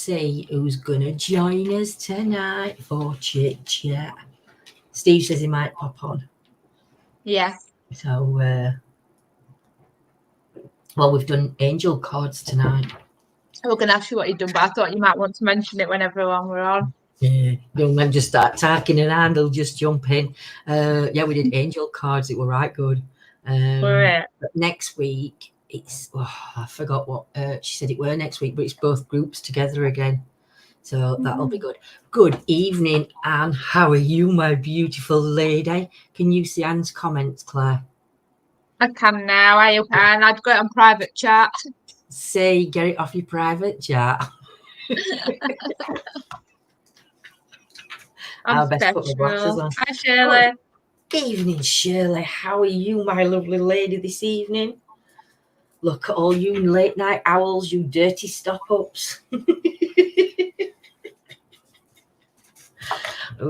see who's going to join us tonight for Chit Chat. Steve says he might pop on. Yeah. So, well, we've done angel cards tonight. I was going to ask you what you'd done, but I thought you might want to mention it when everyone were on. Yeah, don't let just start talking and I'll just jump in. Yeah, we did angel cards. It were right good. Right. But next week, it's, I forgot what she said it were next week, but it's both groups together again. So that'll be good. Good evening, Anne. How are you, my beautiful lady? Can you see Anne's comments, Claire? I can now. I can. I'd go on private chat. Say, get it off your private chat. I'll best put my glasses on. Hi, Shirley. Good evening, Shirley. How are you, my lovely lady, this evening? Look at all you late night owls, you dirty stop-ups. I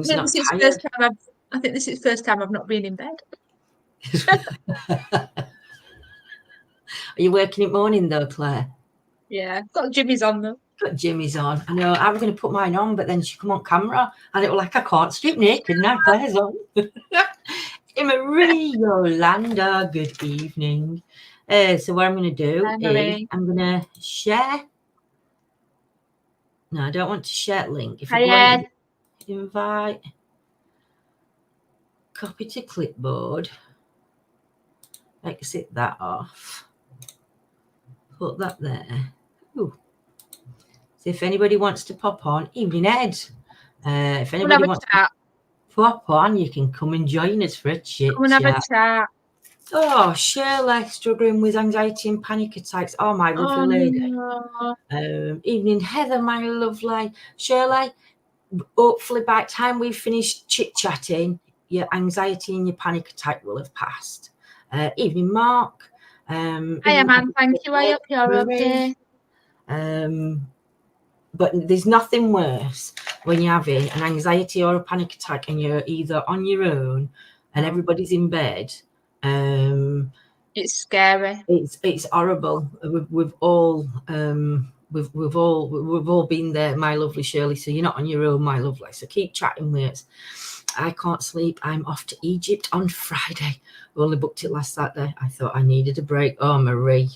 think this is the first time I've not been in bed. Are you working at morning though, Claire? Yeah, got Jimmy's on though. Got Jimmy's on. I know. I was going to put mine on, but then she come on camera, and it was like I can't strip naked. Now Claire's on. Marie Yolanda, good evening. So what I'm going to do is I'm going to share. No, I don't want to share link. If I want to invite, copy to clipboard, exit that off, put that there. Ooh. So if anybody wants to pop on, evening Ed. If anybody wants to pop on, you can come and join us for a chit chat. Have a chat. Oh, Shirley, struggling with anxiety and panic attacks. Oh, my lovely lady. No. Evening, Heather, my lovely. Shirley, hopefully by the time we've finished chit-chatting, your anxiety and your panic attack will have passed. Evening, Mark. Hi, man. Thank you. I hope you're okay. But there's nothing worse when you're having an anxiety or a panic attack and you're either on your own and everybody's in bed. It's scary. It's horrible. We've all been there, my lovely Shirley. So you're not on your own, my lovely. So keep chatting with us. I can't sleep. I'm off to Egypt on Friday. Only booked it last Saturday. I thought I needed a break. Oh, Marie.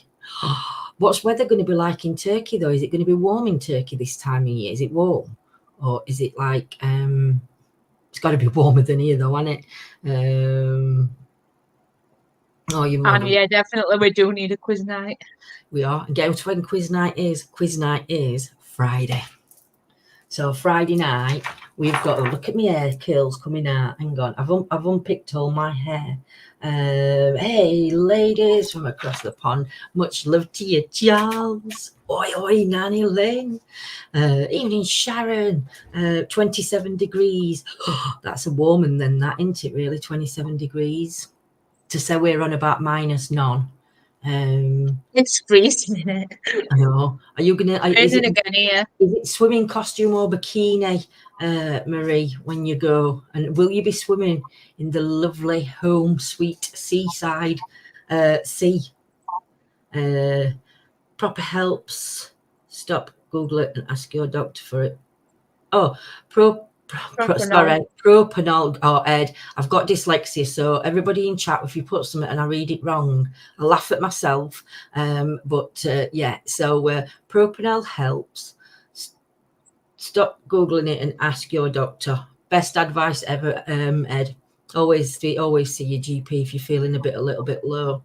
What's weather going to be like in Turkey though? Is it going to be warm in Turkey this time of year? Is it warm, or is it like it's got to be warmer than here though, hasn't it? Oh, you yeah, definitely. We do need a quiz night. We are. And guess when quiz night is? Quiz night is Friday. So Friday night, we've got, look at my hair curls coming out. Hang on, I've unpicked all my hair. Hey, ladies from across the pond, much love to you, Charles. Oi, oi, Nanny Lynn. Evening, Sharon. 27 degrees. That's a warmer than that, isn't it, really? 27 degrees. To say we're on about -9. It's freezing, isn't it? I know. Are you gonna? Is it swimming costume or bikini, Marie? When you go, and will you be swimming in the lovely home sweet seaside sea? Proper helps. Stop, Google it, and ask your doctor for it. Oh, propanol. Oh, Ed, I've got dyslexia, so everybody in chat, if you put something and I read it wrong, I laugh at myself. Yeah, so propanol helps. Stop Googling it and ask your doctor. Best advice ever, Ed. Always see your GP if you're feeling a little bit low.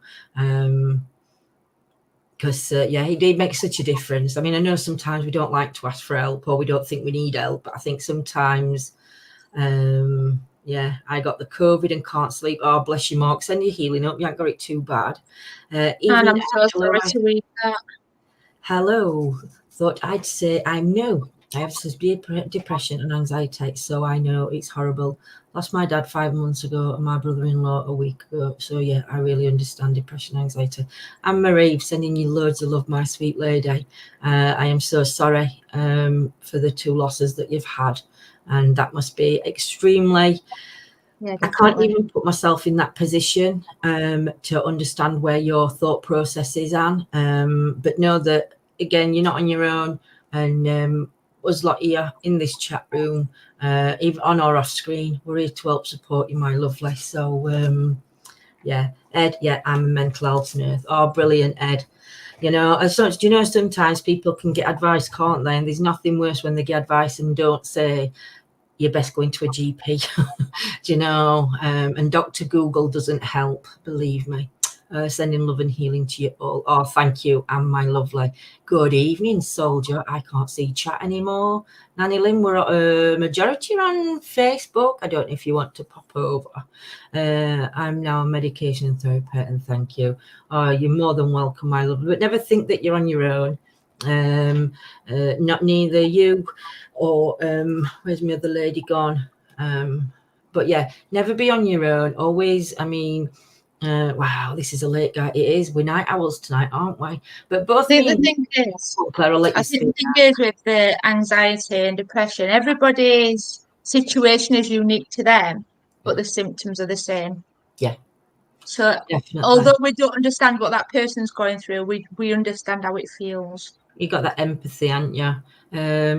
Because it makes such a difference. I mean, I know sometimes we don't like to ask for help or we don't think we need help, but I think sometimes, I got the COVID and can't sleep. Oh, bless you, Mark. Send your healing up. You haven't got it too bad. And I'm so sorry to read that. Hello. Thought I'd say I know. I have severe depression and anxiety, so I know it's horrible. Lost my dad 5 months ago and my brother-in-law a week ago. So, yeah, I really understand depression and anxiety. And Marie, sending you loads of love, my sweet lady. I am so sorry for the 2 losses that you've had. And that must be extremely... Yeah, I can't even put myself in that position to understand where your thought process is, Anne. But know that, again, you're not on your own. And us lot here in this chat room, even on or off screen. We're here to help support you, my lovely. So yeah, Ed, yeah, I'm a mental health nurse. Oh, brilliant, Ed. You know, as such, do you know sometimes people can get advice, can't they? And there's nothing worse when they get advice and don't say, you're best going to a GP. Do you know? And Dr. Google doesn't help, believe me. Sending love and healing to you all. Oh, thank you, and my lovely. Good evening, soldier. I can't see chat anymore. Nanny Lynn, we're at a majority on Facebook. I don't know if you want to pop over. I'm now a medication therapist, and thank you. Oh, you're more than welcome, my lovely. But never think that you're on your own. Not neither you or where's my other lady gone? But yeah, never be on your own. Always, I mean, wow, this is a late guy. It is. We're night owls tonight, aren't we? But both The me and thing is, Claire, I'll let you I speak. think the thing is with the anxiety and depression, everybody's situation is unique to them, but the symptoms are the same. Yeah. So Definitely. although we don't understand what that person's going through, we understand how it feels. You got that empathy, haven't you?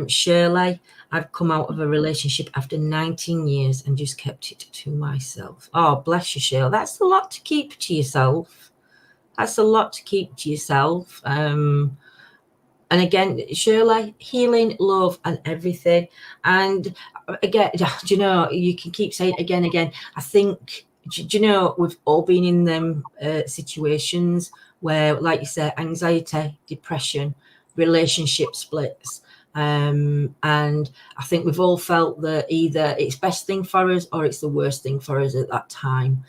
Shirley, I've come out of a relationship after 19 years and just kept it to myself. Oh, bless you, Shirley. That's a lot to keep to yourself. That's a lot to keep to yourself. And again, Shirley, healing, love, and everything. And again, do you know, you can keep saying it again. I think, do you know, we've all been in them situations where, like you said, anxiety, depression, relationship splits. And I think we've all felt that either it's best thing for us or it's the worst thing for us at that time.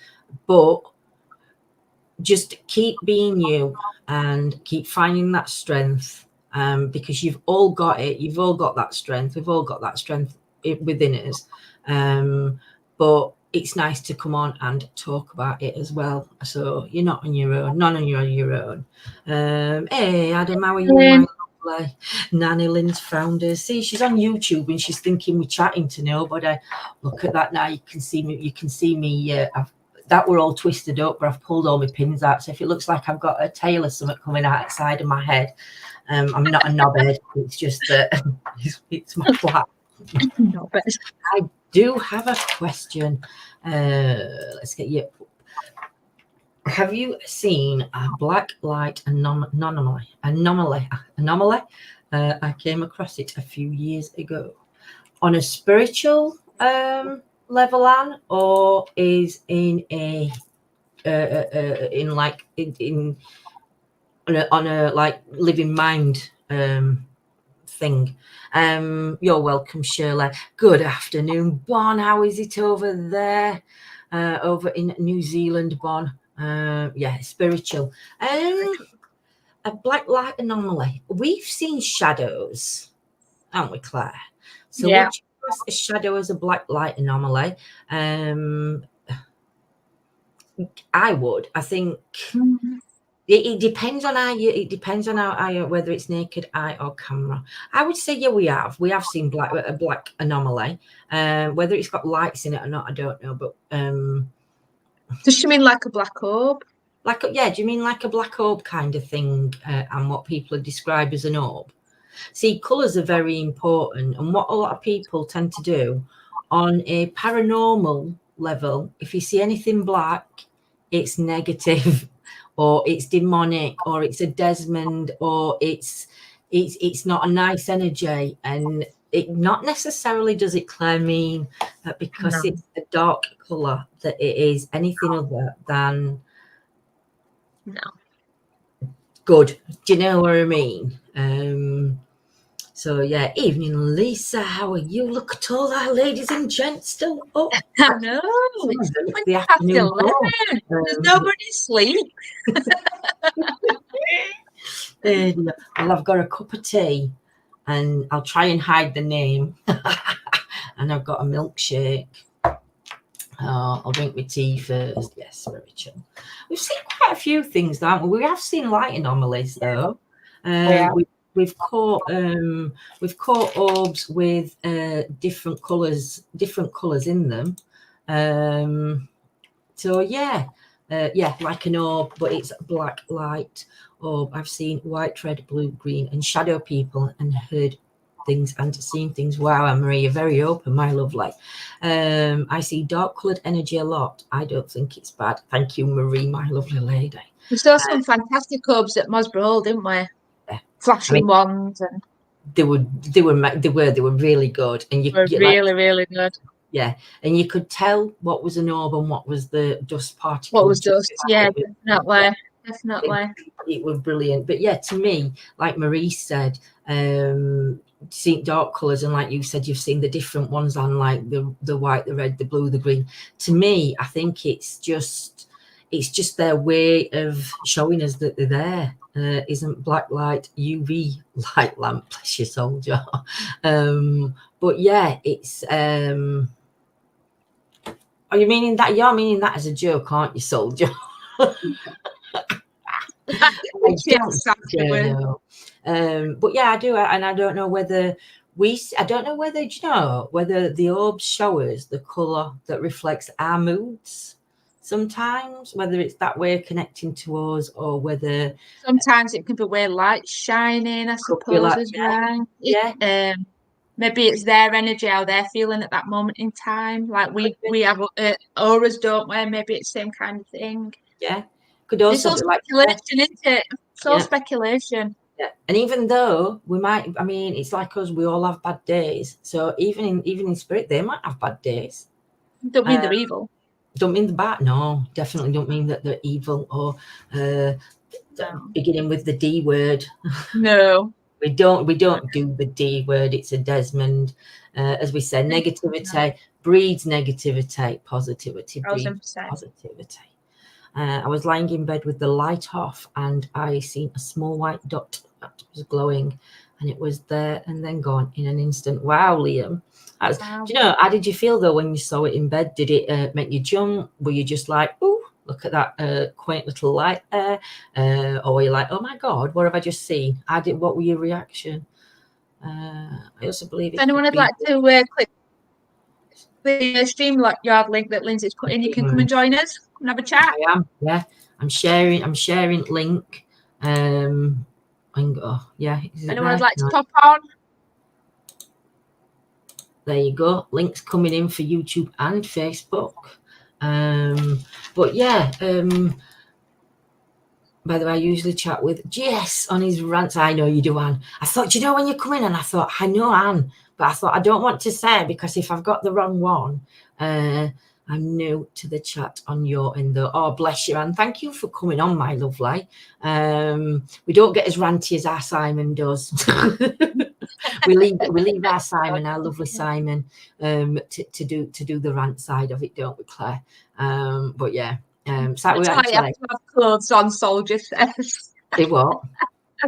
But just keep being you and keep finding that strength, because you've all got it. You've all got that strength. We've all got that strength within us. But it's nice to come on and talk about it as well. So you're not on your own. None of you are on your own. Hey, Adam, how are you? My lovely Nanny Lynn's founder. See, she's on YouTube and she's thinking we're chatting to nobody. Look at that now. You can see me. You can see me. That were all twisted up, but I've pulled all my pins out. So if it looks like I've got a tail or something coming out the side of my head, I'm not a knobhead. It's just that it's my flat. I do have a question. Let's get you. Have you seen a black light anomaly? I came across it a few years ago. On a spiritual level, Anne, or is in a on a like living mind thing? You're welcome, Shirley. Good afternoon, Bon. How is it over there? Over in New Zealand, Bon. Yeah, spiritual. A black light anomaly. We've seen shadows, haven't we, Claire? So yeah. would you class a shadow as a black light anomaly? I would. I think it depends on how you. It depends on how whether it's naked eye or camera. I would say yeah, we have seen a black anomaly. Whether it's got lights in it or not, I don't know. But does she mean like a black orb? Like yeah, do you mean like a black orb kind of thing? And what people describe as an orb. See, colours are very important, and what a lot of people tend to do on a paranormal level, if you see anything black, it's negative, or it's demonic, or it's a Desmond, or it's not a nice energy, and it not necessarily does it, Claire, mean that because it's a dark colour that it is anything other than good. Do you know what I mean? So yeah, evening, Lisa. How are you? Look at all our ladies and gents still up. I know. It's the afternoon. There's nobody asleep. Well, I've got a cup of tea, and I'll try and hide the name. And I've got a milkshake. I'll drink my tea first. Yes, spiritual. We've seen quite a few things, haven't we? We have seen light anomalies, though. We've caught orbs with different colours in them. So yeah, like an orb, but it's black light orb. I've seen white, red, blue, green, and shadow people, and heard things and seeing things. Wow, Anne-Marie, you're very open, my lovely. I see dark coloured energy a lot. I don't think it's bad. Thank you, Marie, my lovely lady. We saw some fantastic hubs at Mosborough Hall, didn't we? Yeah. Flashing ones, and they were really good, and you were really, like, really good. Yeah, and you could tell what was an orb and what was the dust particle. What was dust? Yeah, definitely. It was brilliant. But yeah, to me, like Marie said, seeing dark colours, and like you said, you've seen the different ones on, like the white, the red, the blue, the green. To me, I think it's just their way of showing us that they're there. Isn't black light UV light lamp, bless your soldier. But yeah, it's are you meaning that? You're meaning that as a joke, aren't you, soldier? But yeah, I do, and I don't know whether I don't know whether, do you know, whether the orbs show us the colour that reflects our moods sometimes, whether it's that way connecting to us, or whether sometimes it can be where light's shining, I suppose, like, as well. Yeah. Maybe it's their energy, how they're feeling at that moment in time. Like we have auras, don't we? Maybe it's the same kind of thing. Yeah. Could also it's all be like speculation, isn't it? It's all speculation. Yeah. And even though we might, I mean, it's like us, we all have bad days. So even in spirit, they might have bad days. Don't mean they're evil. Don't mean they're bad. No, definitely don't mean that they're evil or beginning with the D word. No. We don't do the D word. It's a Desmond. As we said, negativity breeds negativity. Positivity breeds positivity. I was lying in bed with the light off, and I seen a small white dot that was glowing, and it was there and then gone in an instant. Wow, Liam. Wow. Do you know, how did you feel though when you saw it in bed? Did it make you jump? Were you just like, oh, look at that quaint little light there? Or were you like, oh my God, what have I just seen? What were your reaction? I also believe if anyone would like to click the stream yard link that Lindsay's put in, you can come and join us and have a chat. I am, yeah. I'm sharing link. And yeah. Anyone would like to pop on? There you go. Links coming in for YouTube and Facebook. But yeah, by the way, I usually chat with Jess on his rants. I know you do, Anne. I thought, you know, when you come in, and I thought, I know Anne, but I thought I don't want to say, because if I've got the wrong one, I'm new to the chat on your end though. Oh, bless you, Anne. Thank you for coming on, my lovely. We don't get as ranty as our Simon does. we leave our Simon, our lovely Simon, to do the rant side of it, don't we, Claire? But yeah. So we have to have clothes on, soldier says. Say what?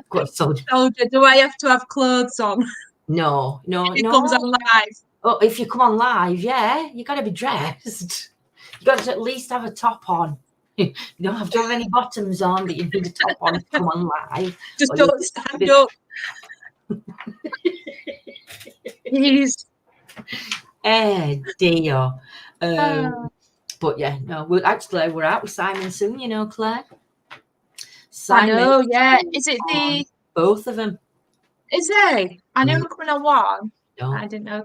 What, soldier? Soldier, do I have to have clothes on? No. It comes on live. Oh, if you come on live, yeah, you got to be dressed. You got to at least have a top on. You don't have to have any bottoms on, but you need a top on to come on live. Just don't stand up. Please. Dear. But yeah, no, we're out with Simon soon, you know, Claire. Simon, I know, yeah. Is it both of them? Is they? I know we're coming on one. No. I didn't know.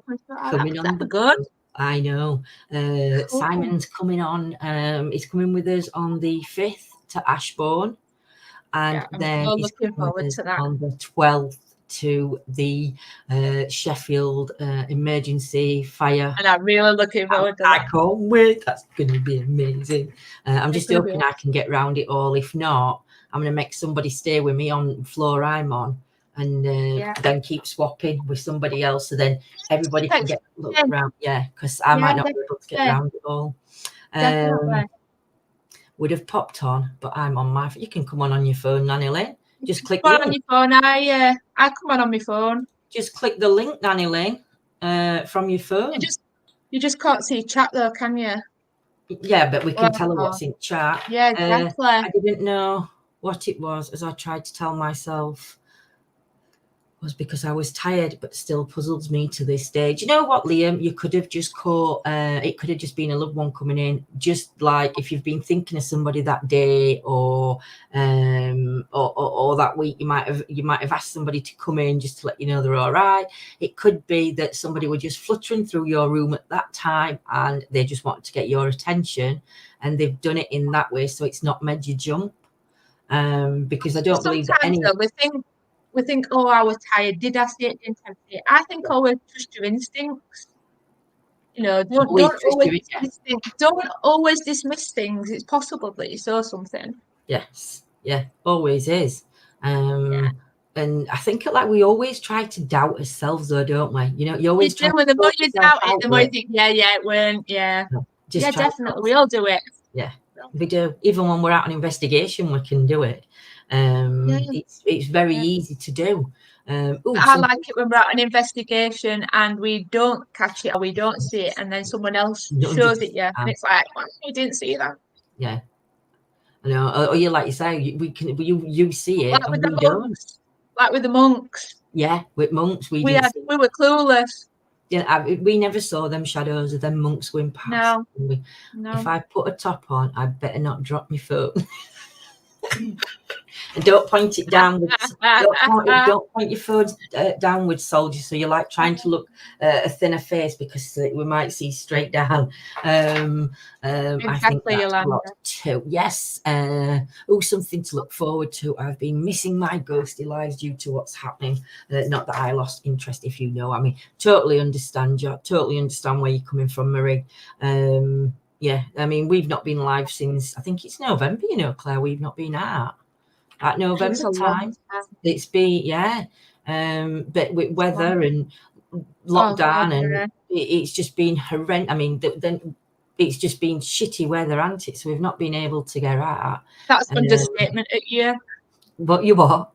Coming on good. I know. Cool. Simon's coming on. He's coming with us on the 5th to Ashbourne, and then he's looking forward to that on the 12th to the Sheffield emergency fire. And I'm really looking forward to that. I can't wait. That's going to be amazing. I'm just hoping I can get round it all. If not, I'm going to make somebody stay with me on the floor I'm on, and then keep swapping with somebody else, so then everybody can get looked around. Yeah, because I might not be able to get around it all. Would have popped on, but I'm on my. You can come on your phone, Nanny Lane. Just click on your phone. I come on my phone. Just click the link, Nanny Lane, from your phone. You just can't see chat though, can you? Yeah, but we can tell her what's in chat. Yeah, exactly. I didn't know what it was as I tried to tell myself. was because I was tired, but still puzzles me to this day. Do you know what, Liam? You could have just caught, it could have just been a loved one coming in, just like if you've been thinking of somebody that day or that week, you might have asked somebody to come in just to let you know they're all right. It could be that somebody were just fluttering through your room at that time and they just wanted to get your attention, and they've done it in that way, so it's not made you jump. Because I don't believe that Sometimes any. though, we think, oh, I was tired. Did I see it? Didn't I see it? I think always trust your instincts. You know, Always trust you, yeah. Don't always dismiss things. It's possible that you saw something. Yes, yeah, always is. Yeah. And I think like we always try to doubt ourselves, though, don't we? You know, you always try. The more you doubt it, the more you it. think, yeah, it weren't. Yeah, Just yeah, try definitely. We all do it. Yeah, we do. Even when we're out on investigation, we can do it. It's very easy to do. I like it when we're out on investigation and we don't catch it or we don't see it, and then someone else shows it you, and it's like, well, you didn't see that. Yeah, I know. Or you, like you say, you see it, like and we don't. Like with the monks. Yeah, with monks, we were clueless. Yeah, we never saw them shadows of them monks going past. No. If I put a top on, I'd better not drop my phone. And don't point it downwards. Don't point your phone downwards, soldier. So you're like trying to look a thinner face because we might see straight down. Exactly, I think that's a lot too. Yes. Something to look forward to. I've been missing my ghosty lives due to what's happening. Not that I lost interest, if you know. I mean, totally understand you. Totally understand where you're coming from, Marie. Yeah, I mean, we've not been live since, I think it's November, you know, Claire, we've not been out at November time. It's been, yeah. But with weather and lockdown and it's just been horrendous. I mean, then it's just been shitty weather, hasn't it? So we've not been able to get out. That's understatement at you. What you what?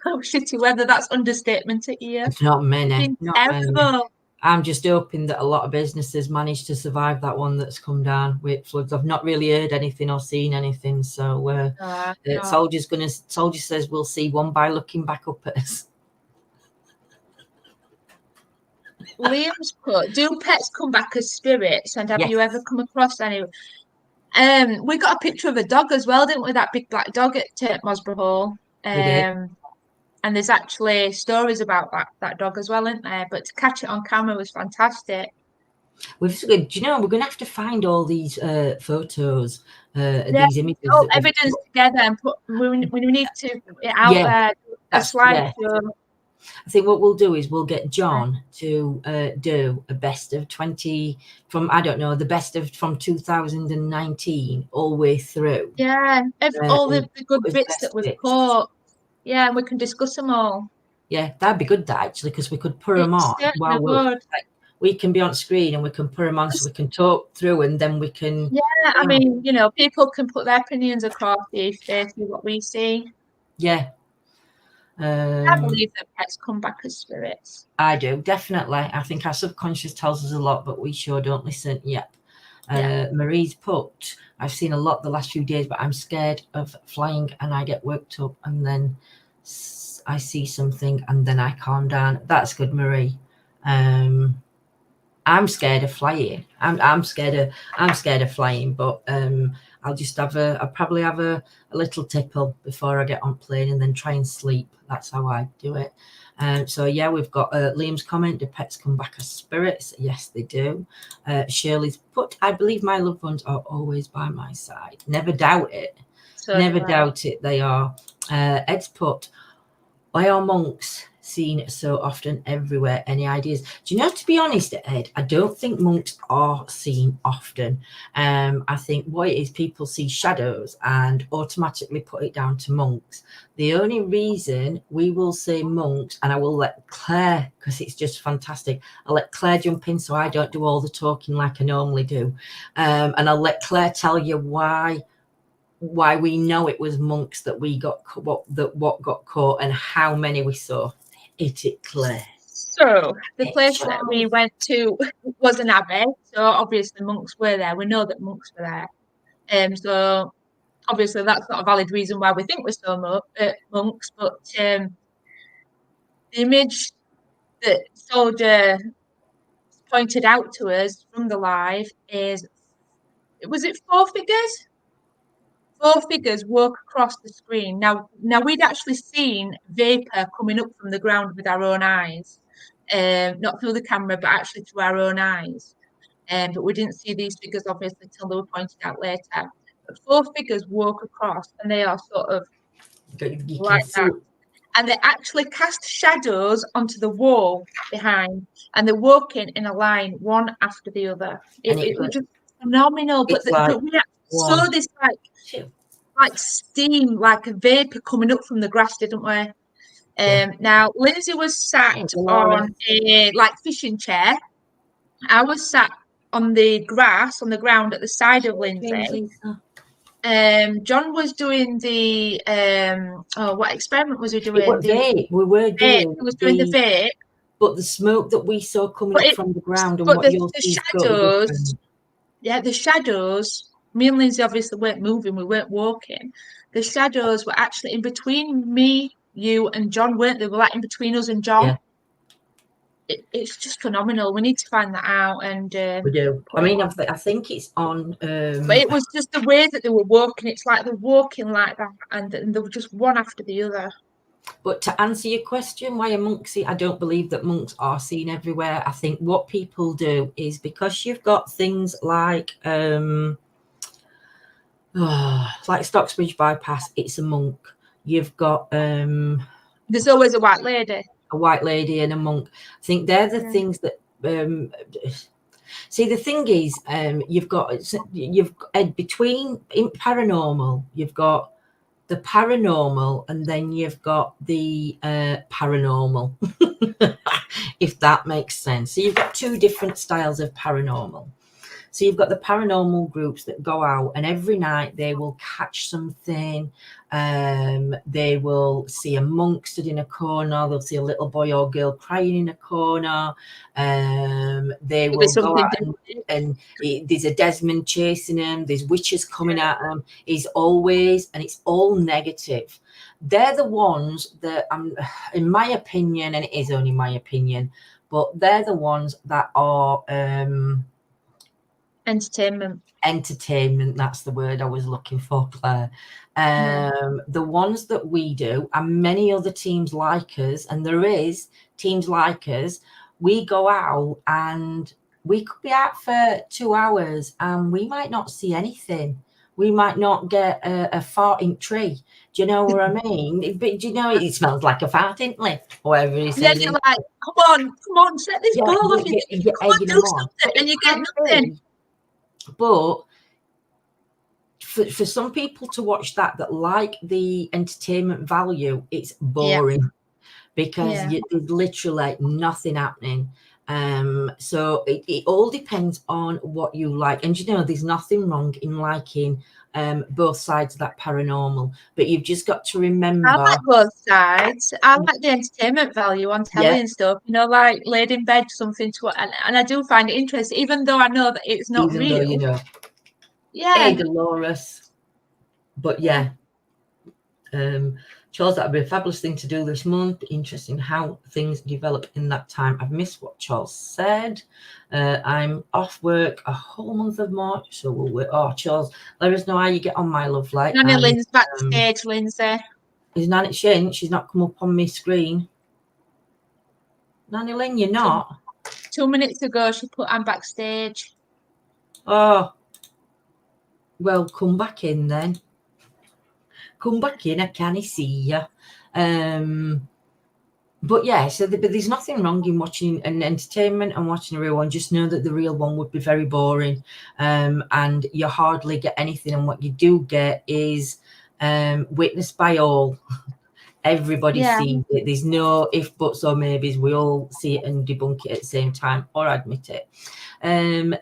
Oh, shitty weather, that's understatement at you. It's not many. Terrible. I'm just hoping that a lot of businesses manage to survive that one that's come down with floods. I've not really heard anything or seen anything. So Soldier says we'll see one by looking back up at us. Liam's put, do pets come back as spirits? And have you ever come across any? We got a picture of a dog as well, didn't we? That big black dog at Mosborough Hall. And there's actually stories about that dog as well, isn't there? But to catch it on camera was fantastic. Do you know, we're going to have to find all these photos, these images. All evidence together and we need to put it out there. A slideshow. I think what we'll do is we'll get John to do a best of 20 from, I don't know, the best of from 2019 all the way through. Yeah, all the good bits that we've caught. Yeah, and we can discuss them all. Yeah, that'd be good, actually, because we could put them on while we can be on screen and we can put them on so we can talk through and then we can. Yeah, I mean, you know, people can put their opinions across if they see what we see. Yeah. I believe that pets come back as spirits. I do, definitely. I think our subconscious tells us a lot, but we sure don't listen. Yep. Marie's put, I've seen a lot the last few days, but I'm scared of flying and I get worked up and then I see something and then I calm down. That's good, Marie. I'm scared of flying. I'm scared of flying, but I'll just I'll probably have a little tipple before I get on plane and then try and sleep. That's how I do it. So yeah, we've got Liam's comment, do pets come back as spirits? Yes, they do. Shirley's put, I believe my loved ones are always by my side. Never doubt it. Doubt it, they are. Ed's put, why are monks seen so often everywhere? Any ideas? Do you know, to be honest, Ed, I don't think monks are seen often. I think what it is, people see shadows and automatically put it down to monks. The only reason we will say monks, and I will let Claire, because it's just fantastic, I'll let Claire jump in so I don't do all the talking like I normally do, and I'll let Claire tell you why we know it was monks that we got what got caught and how many we saw. Hit it, Claire. So the place that we went to was an abbey, so obviously monks were there. We know that monks were there, so obviously that's not a valid reason why we think we saw monks, but the image that Soldier pointed out to us from the live is, was it four figures? Four figures walk across the screen. Now we'd actually seen vapor coming up from the ground with our own eyes, not through the camera, but actually through our own eyes. But we didn't see these figures obviously till they were pointed out later. But four figures walk across, and they are sort of like that. And they actually cast shadows onto the wall behind, and they're walking in a line, one after the other. It was just phenomenal. But we saw this like steam, like a vapor coming up from the grass, didn't we? Now Lindsay was sat on a like fishing chair. I was sat on the grass on the ground at the side of Lindsay. John was doing the what experiment was he doing? We were doing. He was doing the vape. But the smoke that we saw coming up from the ground and what you'll see shadows. Yeah, the shadows. Me and Lindsay obviously weren't moving, we weren't walking. The shadows were actually in between me, you, and John, weren't they? They were like in between us and John. Yeah. It's just phenomenal. We need to find that out. And we do. I mean, I think it's on. But it was just the way that they were walking. It's like they're walking like that, and they were just one after the other. But to answer your question, why are monks seen? I don't believe that monks are seen everywhere. I think what people do is because you've got things like Stocksbridge bypass, it's a monk. You've got there's always a white lady. A white lady and a monk. I think they're the things that see, the thing is, you've got between paranormal, you've got the paranormal, and then you've got the paranormal, if that makes sense. So you've got two different styles of paranormal. So you've got the paranormal groups that go out, and every night they will catch something. They will see a monk stood in a corner. They'll see a little boy or girl crying in a corner. They will go out and there's a Desmond chasing them. There's witches coming at them. It's all negative. They're the ones that, in my opinion, and it is only my opinion, but they're the ones that are entertainment, that's the word I was looking for, Claire. The ones that we do, and many other teams like us, and there is teams like us, we go out and we could be out for 2 hours and we might not see anything. We might not get a farting tree. Do you know what I mean? But do you know it smells like a farting lift, whatever he says. Yeah, you're like, come on, set this ball off. Come on, do something, and you get nothing. But for some people to watch that like the entertainment value, it's boring because there's literally nothing happening. So it all depends on what you like. And you know, there's nothing wrong in liking both sides of that paranormal, but you've just got to remember. I like both sides. I like the entertainment value on telly and stuff, you know, like laid in bed, something to, and I do find it interesting, even though I know that it's not real. Though, you know. Yeah. Hey, Dolores. But yeah. Charles, that would be a fabulous thing to do this month. Interesting how things develop in that time. I've missed what Charles said. I'm off work a whole month of March, so we'll work. Oh, Charles, let us know how you get on, my lovely. Nanny Lynn's backstage, Lindsay. Is Nanny Shin? She's not come up on my screen. Nanny Lynn, you're not. 2 minutes ago, she put I'm backstage. Oh, well, come back in then. Come back in, I can't see you. But yeah, so but there's nothing wrong in watching an entertainment and watching a real one. Just know that the real one would be very boring, and you hardly get anything. And what you do get is witnessed by all. Everybody sees it. There's no if, buts, or maybes. We all see it and debunk it at the same time, or admit it.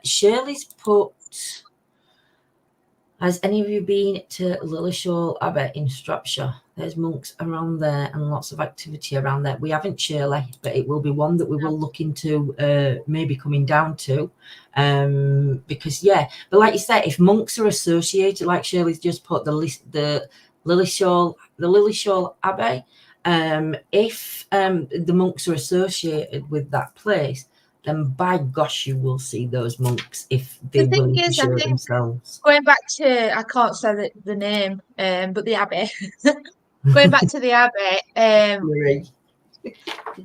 Shirley's put. Has any of you been to Lillishall Abbey in Shropshire? There's monks around there and lots of activity around there. We haven't, Shirley, but it will be one that we will look into maybe coming down to. Because, but like you said, if monks are associated, like Shirley's just put the Lillishall Abbey, If the monks are associated with that place, then by gosh, you will see those monks if The they're thing willing to is, I show think themselves. going back to, I can't say the name, but the Abbey. Going back to the Abbey, Marie.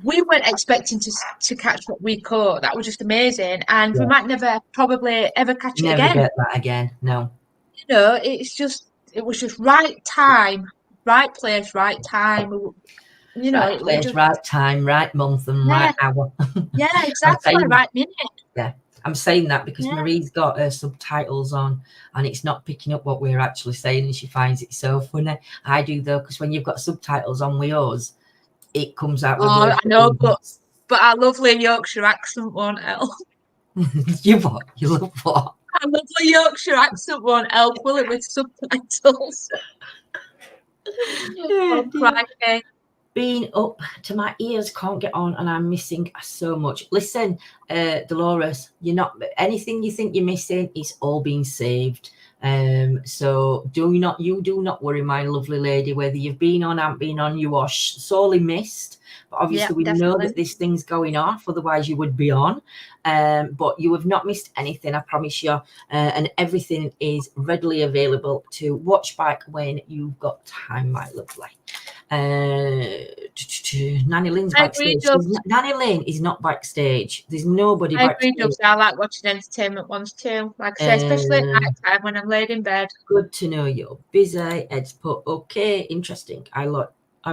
we weren't expecting to catch what we caught. That was just amazing, and we Yeah. might never probably ever catch it Never again. get that again. No. You know, it was just right time, right place, right time. You know, Right it was place, just right time, right month, and yeah, right hour. yeah, I'm exactly, saying, right minute. yeah, I'm saying that because Yeah. Marie's got her subtitles on, and it's not picking up what we're actually saying, and she finds it so funny. I do though, because when you've got subtitles on with us, it comes out with Oh, words. I know, but our lovely Yorkshire accent won't help. You what? You love what? Our lovely Yorkshire accent won't help, will it, with subtitles? Oh, crikey. Being up to my ears, can't get on, and I'm missing so much. Listen, Dolores, you're not anything you think you're missing is all being saved. So you do not worry, my lovely lady, whether you've been on, haven't been on, you are sorely missed. But obviously, Yeah, we know definitely. that this thing's going off, otherwise you would be on. But you have not missed anything, I promise you. And everything is readily available to watch back when you've got time, my lovely. Nanny Lynn's I agree, backstage. Jobs. Nanny Lynn is not backstage. There's nobody I agree, backstage. Jobs. I like watching entertainment ones too. Like I say, especially at night time when I'm laid in bed. Good to know you're busy. Ed's put okay, interesting. I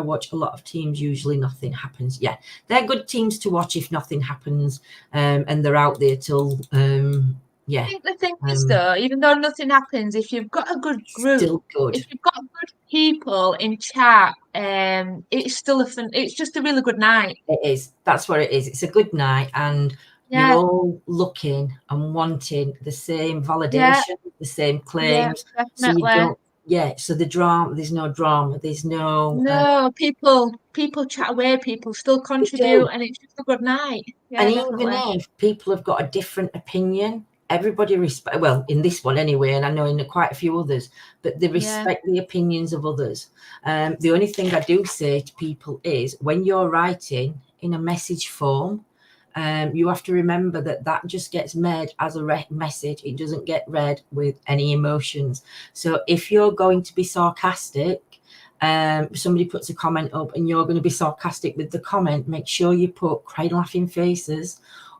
watch a lot of teams. Usually nothing happens. Yeah, they're good teams to watch if nothing happens, and they're out there till yeah. I think the thing is though, even though nothing happens, if you've got a good group, Still good. if you've got good people in chat, it's still it's just a really good night. It is. That's what it is. It's a good night, and Yeah. you're all looking and wanting the same validation, the same claims. Yeah, So you definitely. don't. Yeah. So the drama. There's no drama. There's no. No, people chat away, people still contribute, and it's just a good night. Yeah, And definitely. even if people have got a different opinion, everybody respect. Well, in this one anyway, and I know in quite a few others, but they respect the opinions of others. The only thing I do say to people is when you're writing in a message form, you have to remember that just gets made as a message. It doesn't get read with any emotions. So if you're going to be sarcastic, somebody puts a comment up and you're going to be sarcastic with the comment, make sure you put crying laughing faces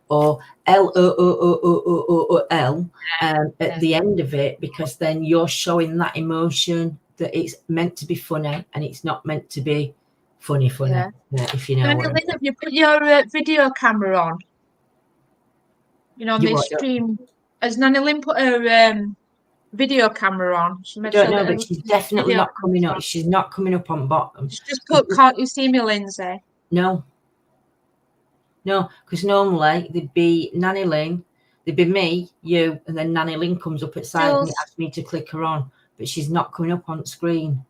or LOOOOOOL at the end of it, because then you're showing that emotion that it's meant to be funny and it's not meant to be funny, if you know Nanny what I Lynn, have you put your video camera on? You know, on this stream. Has Nanny Lynn put her video camera on? I don't know, but she's definitely not coming up. She's not coming up on bottom. She's just put, can't you see me, Lindsay? No, because normally there'd be Nanny Lynn, there'd be me, you, and then Nanny Lynn comes up at side and asks me to click her on, but she's not coming up on screen.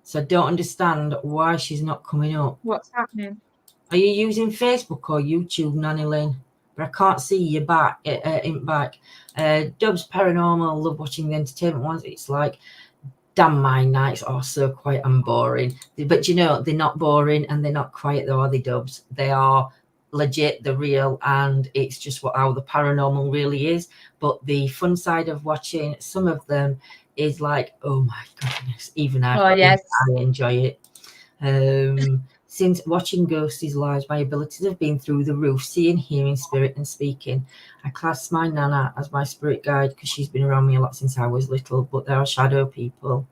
So I don't understand why she's not coming up. What's happening? Are you using Facebook or YouTube, Nanny Lynn? But I can't see you back. Dubs Paranormal, love watching the entertainment ones. It's like, damn, my nights are so quiet and boring. But you know, they're not boring and they're not quiet though, are they, Dubs? They are legit, they're real, and it's just how the paranormal really is. But the fun side of watching some of them is like, oh my goodness, even I enjoy it. Since watching Ghosties lives, my abilities have been through the roof, seeing, hearing, spirit and speaking. I class my Nana as my spirit guide because she's been around me a lot since I was little, but there are shadow people.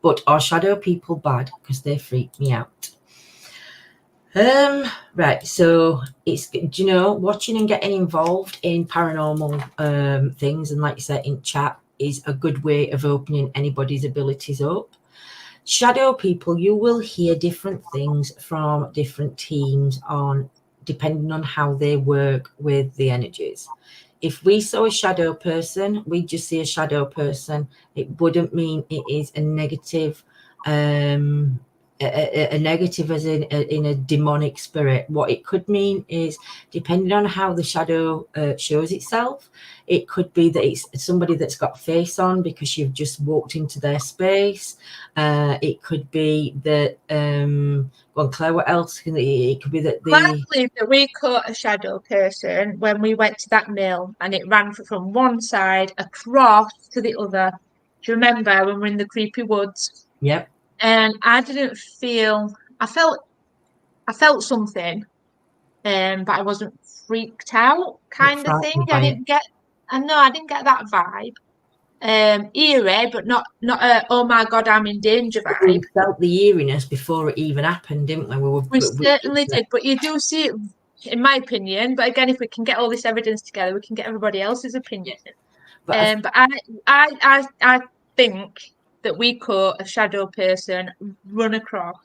But are shadow people bad? Because they freak me out. Right, so it's, do you know, watching and getting involved in paranormal things, and like you said, in chat is a good way of opening anybody's abilities up. Shadow people, you will hear different things from different teams depending on how they work with the energies. If we saw a shadow person, we just see a shadow person. It wouldn't mean it is a negative a negative as in a demonic spirit. What it could mean is, depending on how the shadow shows itself, it could be that it's somebody that's got face on because you've just walked into their space. It could be that go on, Claire, what else can it could be that I believe that we caught a shadow person when we went to that mill, and it ran from one side across to the other. Do you remember when we were in the creepy woods? Yep. And I didn't feel, I felt something, but I wasn't freaked out, kind of thing. I didn't get that vibe. Eerie, but not a oh my god, I'm in danger vibe. We felt the eeriness before it even happened, didn't we? We certainly did, but you do see it, in my opinion. But again, if we can get all this evidence together, we can get everybody else's opinion. But I think that we caught a shadow person run across.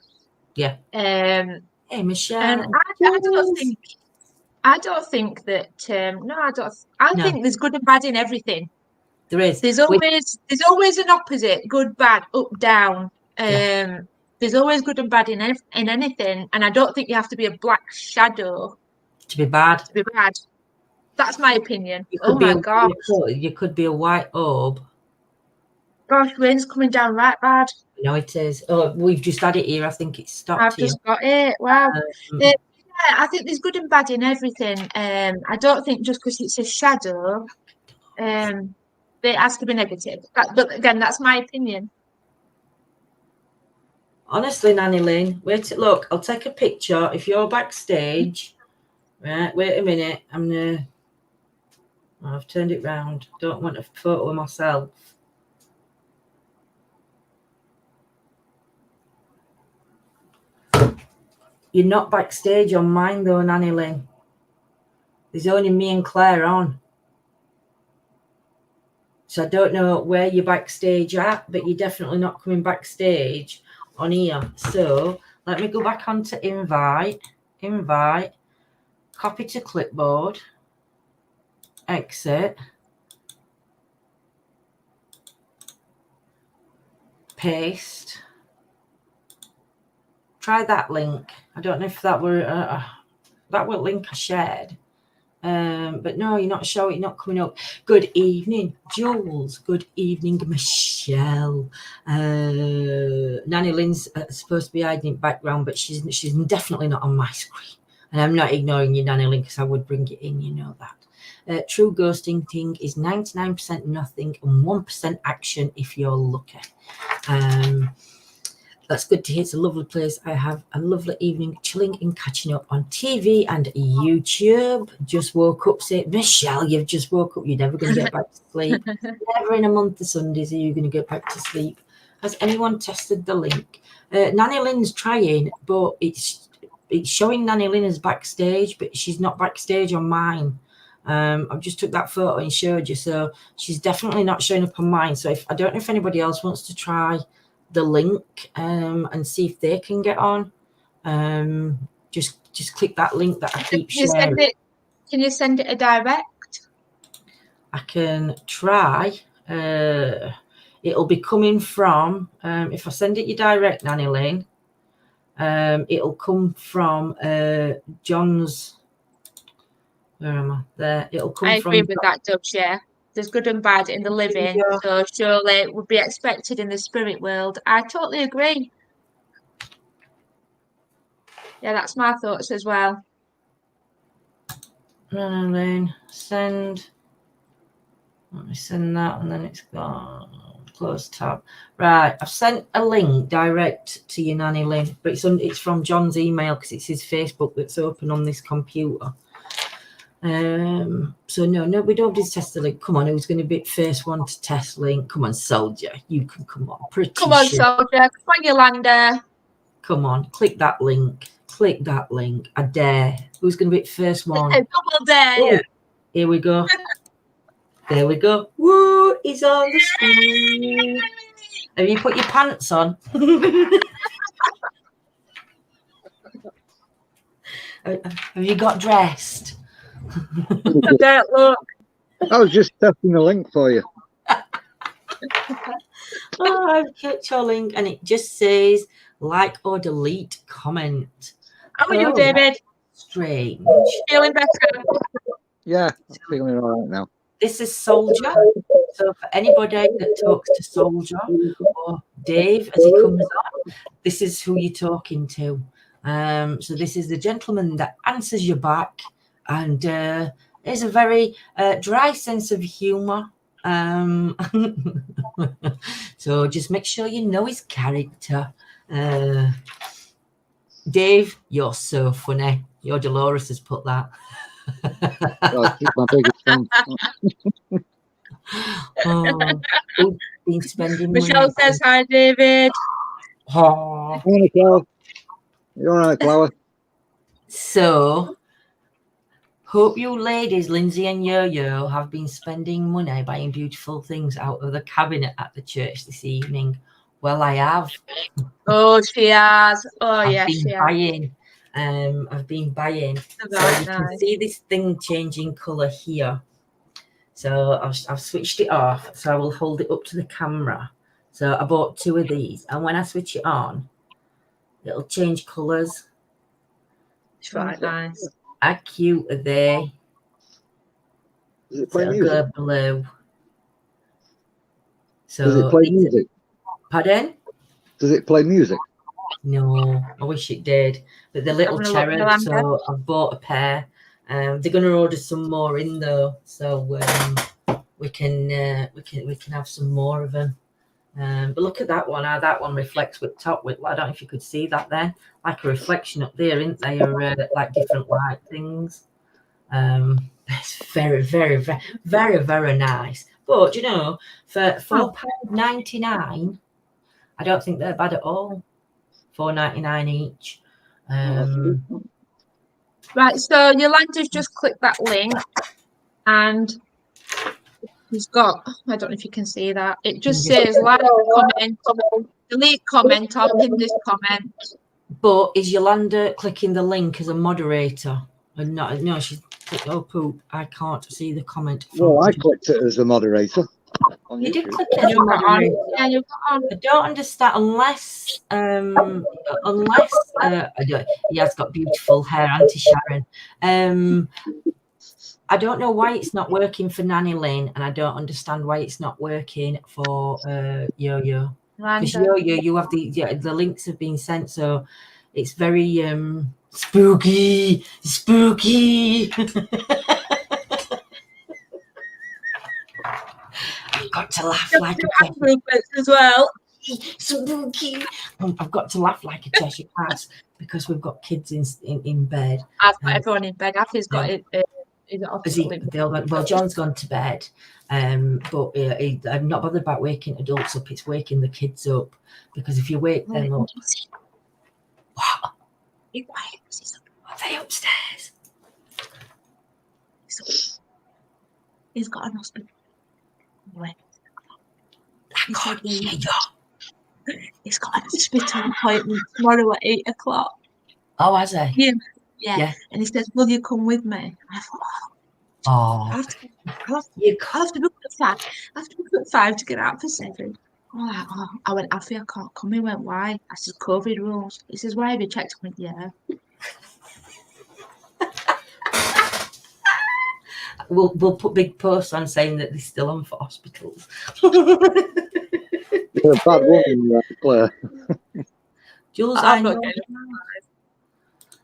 Yeah. Hey, Michelle. And I don't think that. No, I don't. I think there's good and bad in everything. There is. There's always an opposite, good, bad, up, down. There's always good and bad in anything, and I don't think you have to be a black shadow to be bad. That's my opinion. Oh my god! You could be a white orb. Gosh, rain's coming down right bad. No, it is. Oh, we've just had it here. I think it stopped. I've just got it. Wow. Yeah, I think there's good and bad in everything. I don't think just because it's a shadow, it has to be negative. But again, that's my opinion. Honestly, Nanny Lynn, look, I'll take a picture. If you're backstage, right, wait a minute. I've turned it round. Don't want a photo of myself. You're not backstage on mine though, Nanny Lynn. There's only me and Claire on. So I don't know where you're backstage at, but you're definitely not coming backstage on here. So let me go back onto invite, copy to clipboard, exit, paste. Try that link. I don't know if that were link I shared. But no, you're not showing, not coming up. Good evening, Jules. Good evening, Michelle. Nanny Lynn's supposed to be hiding in the background, but she's definitely not on my screen. And I'm not ignoring you, Nanny Lynn, because I would bring it in, you know that. True ghosting thing is 99% nothing and 1% action if you're lucky. That's good to hear. It's a lovely place. I have a lovely evening chilling and catching up on TV and YouTube. Just woke up. Say, Michelle, you've just woke up. You're never going to get back to sleep. Never in a month of Sundays are you going to get back to sleep. Has anyone tested the link? Nanny Lynn's trying, but it's showing Nanny Lynn as backstage, but she's not backstage on mine. I've just took that photo and showed you. So she's definitely not showing up on mine. So I don't know if anybody else wants to try the link and see if they can get on. Just click that link that I keep sharing. Can you send it a direct? I can try. It'll be coming from if I send it you direct, Nanny Lynn, it'll come from John's. Where am I? There. It'll come from. I agree with that, Dubs, yeah. There's good and bad in the living, so surely it would be expected in the spirit world. I totally agree. Yeah, that's my thoughts as well. And then send. Let me send that, and then it's gone. Close tab. Right, I've sent a link direct to you, Nanny Lynn, but it's from John's email because it's his Facebook that's open on this computer. So no, we don't just test the link. Come on, who's going to be first one to test link? Come on, soldier, you can come on. Come on, soldier. Come on, Yolanda. Come on, click that link. Click that link. I dare. Who's going to be first one? Double dare. Oh, here we go. There we go. Woo! He's on the screen. Have you put your pants on? Have you got dressed? Don't look. I was just testing the link for you. I've clicked your link and it just says like or delete comment. How are you, Oh, David? Strange. Feeling better? Yeah, I'm feeling all right now. This is Soldier. So for anybody that talks to Soldier or Dave as he comes on, this is who you're talking to. So this is the gentleman that answers your back and has a very dry sense of humour. So just make sure you know his character. Dave, you're so funny. Your Dolores has put that. Oh, she's my biggest fan. Oh, who's been spending Michelle money? says hi, David. Oh. Morning, Kel. You all right, Flower? So, hope you ladies, Lindsay and Yo-Yo, have been spending money buying beautiful things out of the cabinet at the church this evening. Well, I have. Oh, she has. Oh, I've yes, been she has. buying. I've been buying. So Very you can nice. see this thing changing colour here. So I've switched it off. So I will hold it up to the camera. So I bought 2 of these, and when I switch it on, it'll change colours. It's very nice. How cute are they? Does it So play it'll music? go blue. So Does it play it's- music? Pardon? Does it play music? No, I wish it did. But the little Having a look, cherubs, Yolanda? so I've bought a pair. They're going to order some more in though, so we can have some more of them. But look at that one. How that one reflects with top with. I don't know if you could see that then, like a reflection up there, isn't they? Or like different light things. It's very, very, very, very, very nice. But you know, for £4.99, I don't think they're bad at all. £4.99 each. Right, so Yolanda's just clicked that link and he's got, I don't know if you can see that. It just says like, comment, delete comment, or pin this comment. But is Yolanda clicking the link as a moderator? And not, no, she's oh poop. I can't see the comment. Well, I clicked it as a moderator on You did YouTube. click it as a You've got on. moderator. Yeah, you've got on. I don't understand unless he has got beautiful hair, Auntie Sharon. I don't know why it's not working for Nanny Lynn, and I don't understand why it's not working for Yo-Yo. Because Yolanda. Yo-Yo, you have the links have been sent, so it's very spooky. I've got to laugh like a Cheshire. Movements as well. Spooky. I've got to laugh like a Cheshire cat because we've got kids in bed. I've got everyone in bed. Affy's got it. Well, John's gone to bed, but I'm not bothered about waking adults up. It's waking the kids up, because if you wake them up, what? Be quiet. Are they upstairs? He's got an hospital. Anyway, I can't hear you. he's got an hospital appointment tomorrow at 8 o'clock. Oh, has he? Yeah. And he says, "Will you come with me?" And I thought, Oh, I have to book at 5. I have to book at 5 to get out for 7. I went, Affy, I can't come. He went, why? I said, COVID rules. He says, why have you checked? I went, yeah. We'll put big posts on saying that they're still on for hospitals. You're a bad woman, Claire. Jules, I'm I not know. getting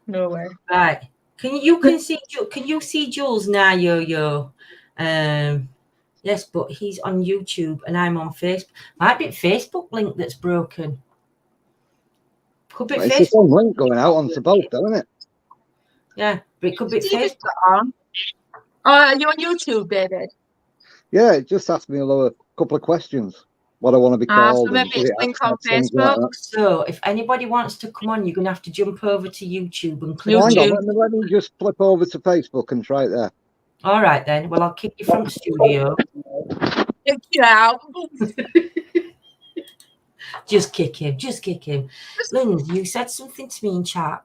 no way. Right. Can you see Jules now, Yo-Yo? Yes, but he's on YouTube and I'm on Facebook. Might be Facebook link that's broken. Could be Well, it's the Facebook. same link going out onto both, isn't it? Yeah, but it could be David's Facebook. got on. Are you on YouTube, David? Yeah, it just asked me a couple of questions. What I want to be called. So maybe and it's it linked on things like Facebook. that. So if anybody wants to come on, you're going to have to jump over to YouTube and click. Well, hang on, YouTube. let me just flip over to Facebook and try it there. All right, then. Well, I'll kick you from the studio. Check you out. Just kick him. Lynn, you said something to me in chat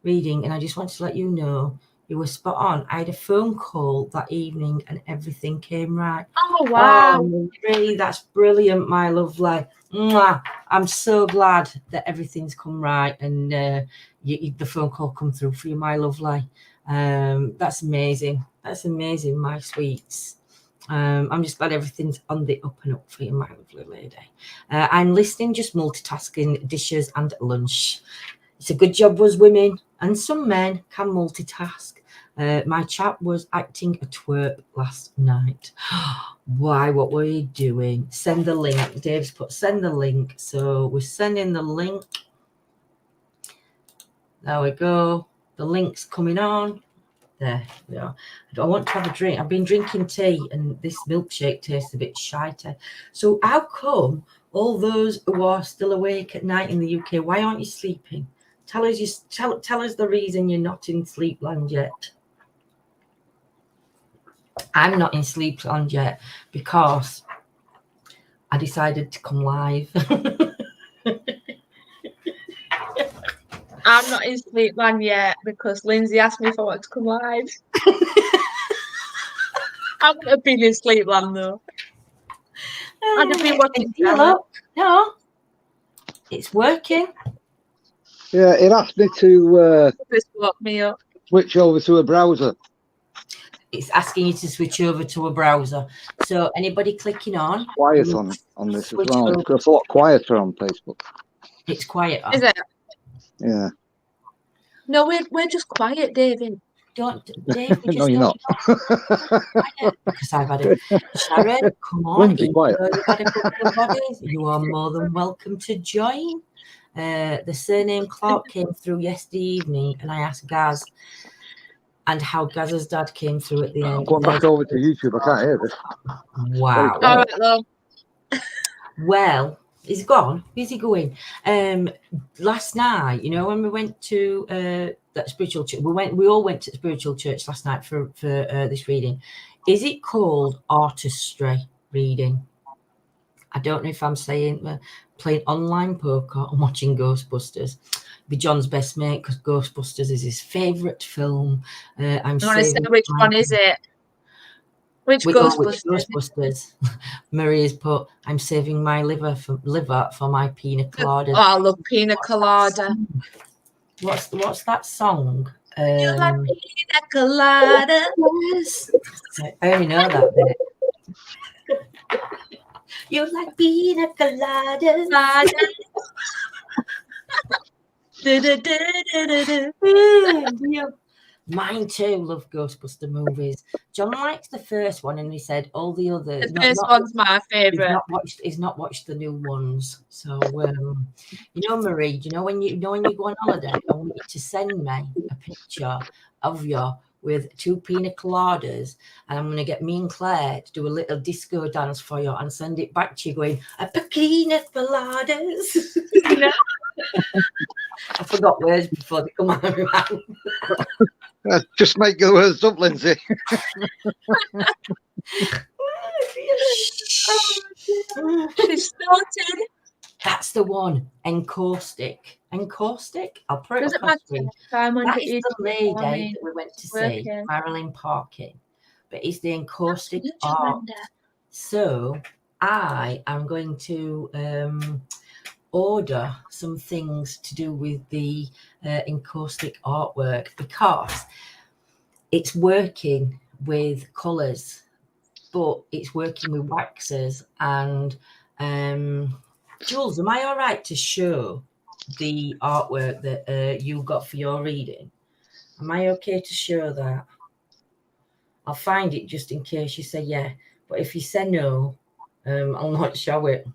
reading, and I just want to let you know You were spot on. I had a phone call that evening and everything came right. Oh, wow. Marie, that's brilliant, my lovely. Mwah. I'm so glad that everything's come right and the phone call come through for you, my lovely. That's amazing. That's amazing, my sweets. I'm just glad everything's on the up and up for you, my lovely lady. I'm listening, just multitasking dishes and lunch. It's a good job us women and some men can multitask. My chap was acting a twerp last night. Why? What were you doing? Send the link. Dave's put send the link. So we're sending the link. There we go. The link's coming on. There we are. I want to have a drink. I've been drinking tea and this milkshake tastes a bit shitey. So how come all those who are still awake at night in the UK, why aren't you sleeping? Tell us tell us the reason you're not in sleepland yet. I'm not in sleepland yet because I decided to come live. I'm not in Sleepland yet because Lindsay asked me if I want to come live. I wouldn't have been in Sleepland though. I'd have been working. No, it's working. Yeah, it asked me to This woke me up. switch over to a browser. It's asking you to switch over to a browser. So anybody clicking on? Quiet on this as Switch well. over. It's a lot quieter on Facebook. It's quiet. Is it? Yeah. No, we're just quiet, David. Don't, Dave. We just No, you're not. Because I've had it. Sharon, come on. Lindsay, quiet. You've had a couple of bodies. You are more than welcome to join. The surname Clark came through yesterday evening, and I asked Gaz, and how Gaz's dad came through at the end. Going back over to YouTube, I can't hear this. Wow. All right, love. Well, he's gone. Where's he going? Last night, you know, when we went to that spiritual church, we all went to the spiritual church last night for this reading. Is it called artistry reading? I don't know if I'm saying playing online poker and watching Ghostbusters. Be John's best mate because Ghostbusters is his favourite film. Which one is it? Which Ghostbusters? Maria's put, I'm saving my liver for my pina colada. Oh, I love pina colada. What's that song? You like pina colada? Yes. I only know that bit. You like pina colada? Mine too. Love Ghostbuster movies. John likes the first one, and he said all the others. The first one's my favourite. He's not watched the new ones. So, you know, Marie, do you know when you go on holiday, I want you to send me a picture of you with 2 pina coladas, and I'm going to get me and Claire to do a little disco dance for you and send it back to you going, a pina coladas. I forgot words before they come out of my mouth. Just make the words up, Lindsay. She's started. That's the one. Encaustic. I'll put it Does up it on screen. matter? That is the lady that we went to see, Marilyn Parkin. But it's the encaustic art. So I am going to order some things to do with the encaustic artwork because it's working with colours, but it's working with waxes. And Jules, am I all right to show the artwork that you got for your reading? Am I okay to show that? I'll find it just in case you say yeah, but if you say no, I'll not show it.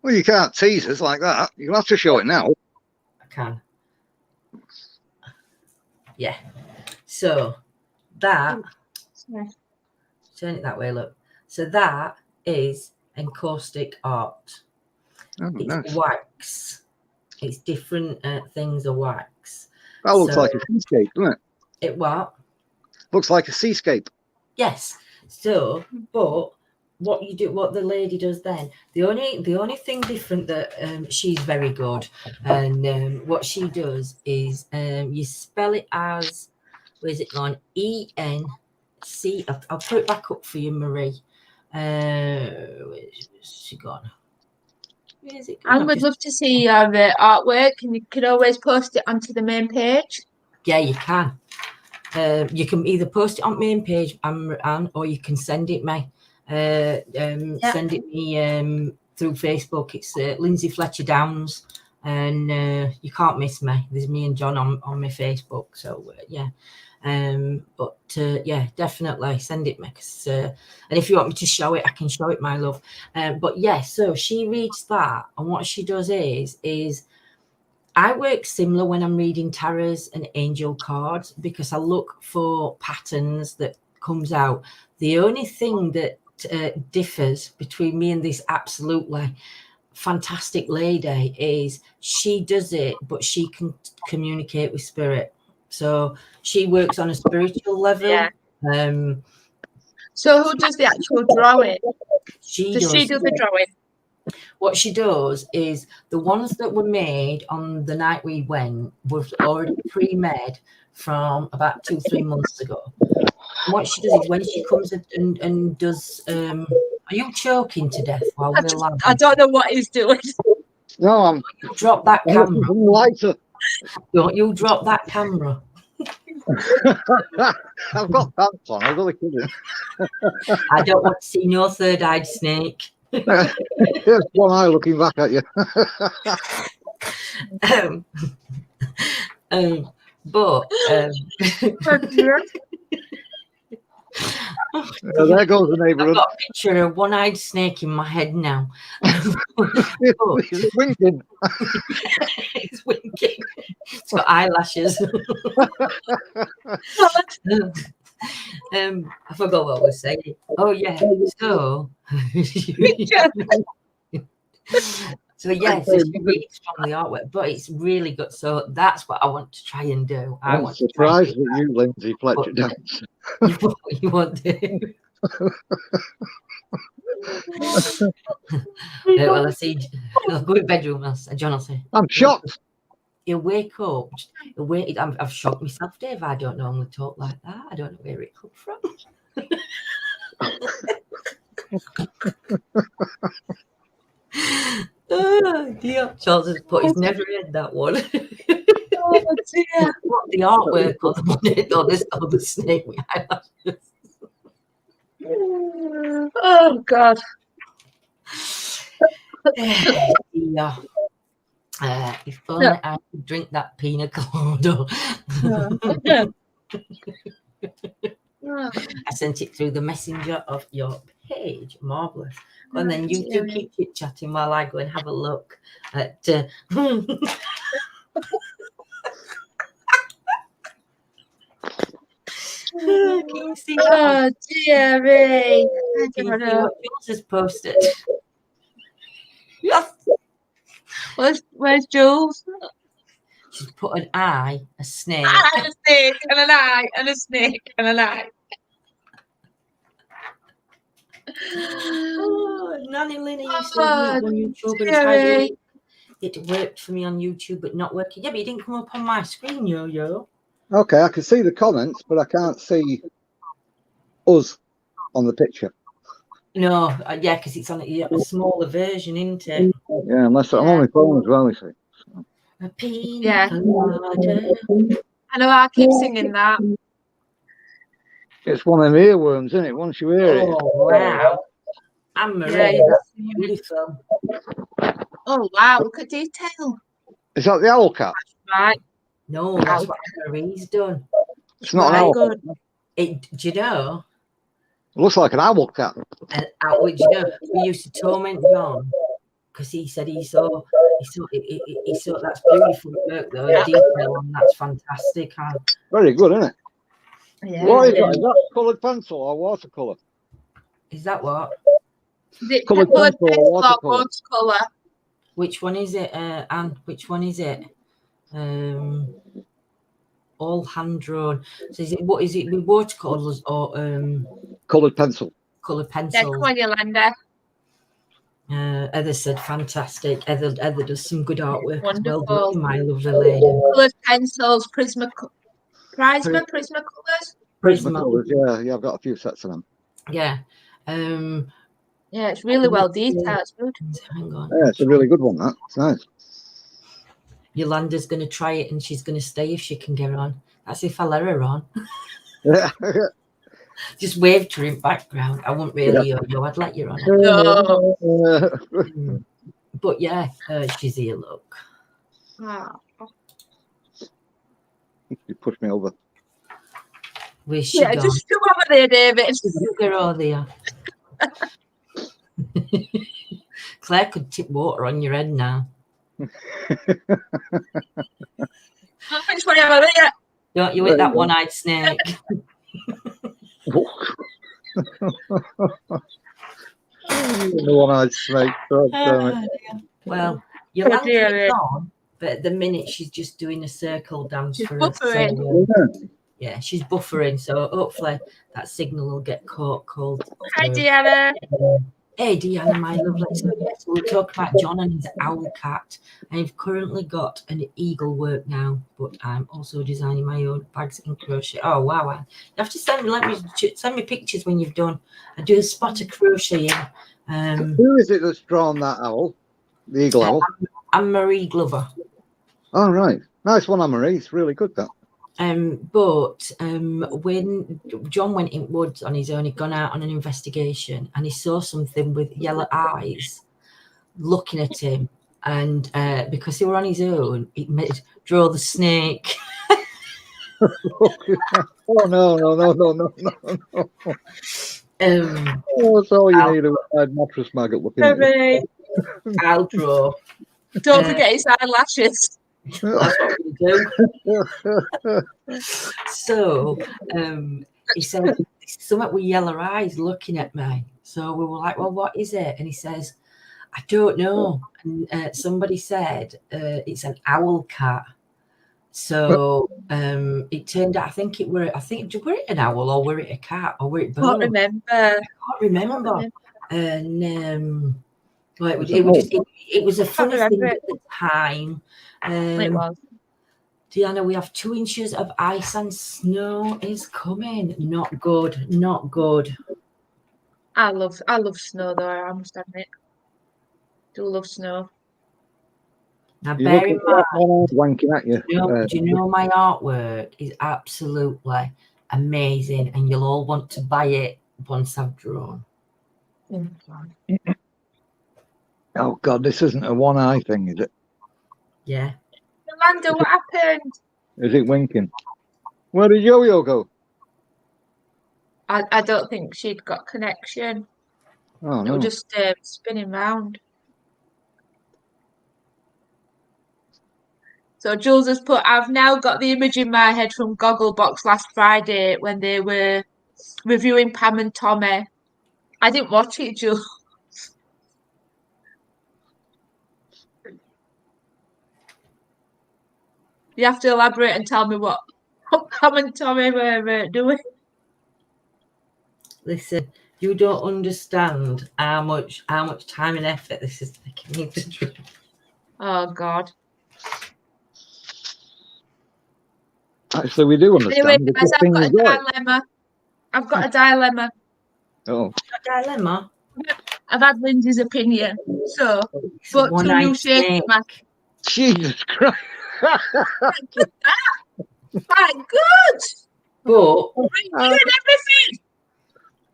Well, you can't tease us like that. You'll have to show it now. I can. Yeah. So that, turn it that way, look. So that is encaustic art. Oh, It's nice. wax. It's different things of wax. That looks like a seascape, doesn't it? It what? Looks like a seascape. Yes. So, but what the lady does then, the only thing different that she's very good, and what she does is you spell it as Where's it gone? ENC. I'll put it back up for you, Marie. Where's she gone? Where's it gone? I would love to see your artwork, and you can always post it onto the main page. Yeah, you can. You can either post it on main page, Anne, or you can send it me. Send it me through Facebook. It's Lindsay Fletcher Downs, and you can't miss me. There's me and John on my Facebook. So yeah. But yeah, definitely send it me. And if you want me to show it, I can show it, my love. But yeah, so she reads that, and what she does is I work similar when I'm reading tarots and angel cards, because I look for patterns that comes out. The only thing that differs between me and this absolutely fantastic lady is she does it, but she can communicate with spirit. So she works on a spiritual level. Yeah. So who does the actual drawing? Does she do the drawing? What she does is the ones that were made on the night we went were already pre-made from about 2-3 months ago. And what she does is when she comes and does, are you choking to death while we're live? I don't know what he's doing. No, You drop that camera. Lighter. Don't you drop that camera. I've got pants on. I was only kidding. I don't want to see no third-eyed snake. There's one eye looking back at you. There goes the neighbourhood. I've got a picture of a one-eyed snake in my head now. It's winking. It's winking. It's got eyelashes. I forgot what I was saying. Oh yeah. So so yeah, so she reads from the artwork, but it's really good. So that's what I want to try and do. I'm surprised at you, Lindsay Fletcher Downs. You want to? Well, I see. I'll go to bedroom. John will say, I'm shocked. He'll wake up. I've shocked myself, Dave. I don't normally talk like that. I don't know where it comes from. Oh dear. Charles has put, he's never read that one. Oh dear. What, the artwork on the snake with eyelashes. Oh God. Yeah. If only I could drink that pina colada. I sent it through the messenger of your page. Marvellous. And then you two keep chit chatting while I go and have a look at. Can you see Oh dearie. Can you see what Jules has posted? Yes. Where's Jules? She's put an eye, a snake. And a snake, and an eye, and a snake, and an eye. Oh, Nanny Lynn used to on YouTube and tried it. It worked for me on YouTube, but not working. Yeah, but it didn't come up on my screen, yo. Okay, I can see the comments, but I can't see us on the picture. No, yeah, because it's on a smaller version, isn't it? Yeah, unless I'm on my phone as well, you see. So. A pina Yeah. colada. I know I keep singing that. It's one of them earworms, isn't it? Once you hear it. Oh, wow. Anne-Marie, Yeah, that's beautiful. Oh wow, look at detail. Is that the owl cat? Right. No, that's what Anne-Marie's done. It's not an Very owl good. Do you know? It looks like an owl cat. And do you know, we used to torment John because he said he saw that's beautiful work though. Yeah. Detail on that's fantastic. Very good, isn't it? Yeah. What is that? Is that coloured pencil or watercolour? Is that what? Is it Coloured coloured pencil or pencil or watercolour? watercolour? Which one is it, Anne? Which one is it? All hand drawn. So what is it with watercolours or Coloured pencil. coloured Yeah, pencils? come on, Yolanda. Heather said fantastic. Heather does some good artwork. Wonderful. Well done, my lovely lady. Coloured pencils, Prisma colours. Prismacolors, yeah, I've got a few sets of them. Yeah. Yeah, it's really well detailed. It's good. Hang on. Yeah, it's a really good one, that. It's nice. Yolanda's going to try it and she's going to stay if she can get on. That's if I let her on. Yeah. Just wave to her in background. I wouldn't really yo. I'd let you on it. No. But yeah, she's here, look. Ah. You pushed me over. Where's she Yeah, gone? just come over there, David. Sugar or there. Claire could tip water on your head now. I'll finish whatever there. Don't you hit that one-eyed snake? The one-eyed snake. God damn it. Well, Yolanda's on, but at the minute she's just doing a circle dance She's for us. buffering. So, yeah, she's buffering, so hopefully that signal will get called. Hi, Deanna. Hey, Deanna, my lovely. So, yes, we'll talk about John and his owl cat. I've currently got an eagle work now, but I'm also designing my own bags in crochet. Oh, wow. You have to send me pictures when you've done. I do a spot of crocheting. Who is it that's drawn that owl? The eagle owl? I'm Marie Glover. Oh, right. Nice one, Anne-Marie. It's really good, that. But when John went in woods on his own, he'd gone out on an investigation and he saw something with yellow eyes looking at him. And because he were on his own, it made draw the snake. Oh, no. That's all you need a mattress maggot looking at you. I'll draw. Don't forget his eyelashes. That's what we do. So he said, something with yellow eyes looking at me. So we were like, well, what is it? And he says, I don't know. And somebody said it's an owl cat. So it turned out, were it an owl or were it a cat or were it both? Can't remember. I can't remember. And well, it was a funny thing at the time. It was. Deanna, we have 2 inches of ice and snow is coming. Not good. I love snow though, I must admit. Do love snow. Now bear in mind, wanking at you. do you know my artwork is absolutely amazing and you'll all want to buy it once I've drawn. Oh God, this isn't a one-eye thing, is it? Yeah. Yolanda, what happened? Is it winking? Where did Yo-Yo go? I don't think she'd got connection. Oh It no. was just spinning round. So Jules has put, I've now got the image in my head from Gogglebox last Friday when they were reviewing Pam and Tommy. I didn't watch it, Jules. You have to elaborate and tell me what Pam and Tommy were doing. Listen, you don't understand how much time and effort this is taking me to draw. Oh God. Actually, we do understand. Anyway, The guys, good thing is right. I've got a dilemma. Oh, Dilemma. I've had Lindsay's opinion. So, but to you, shake my Jesus Christ. my good. But We're doing everything.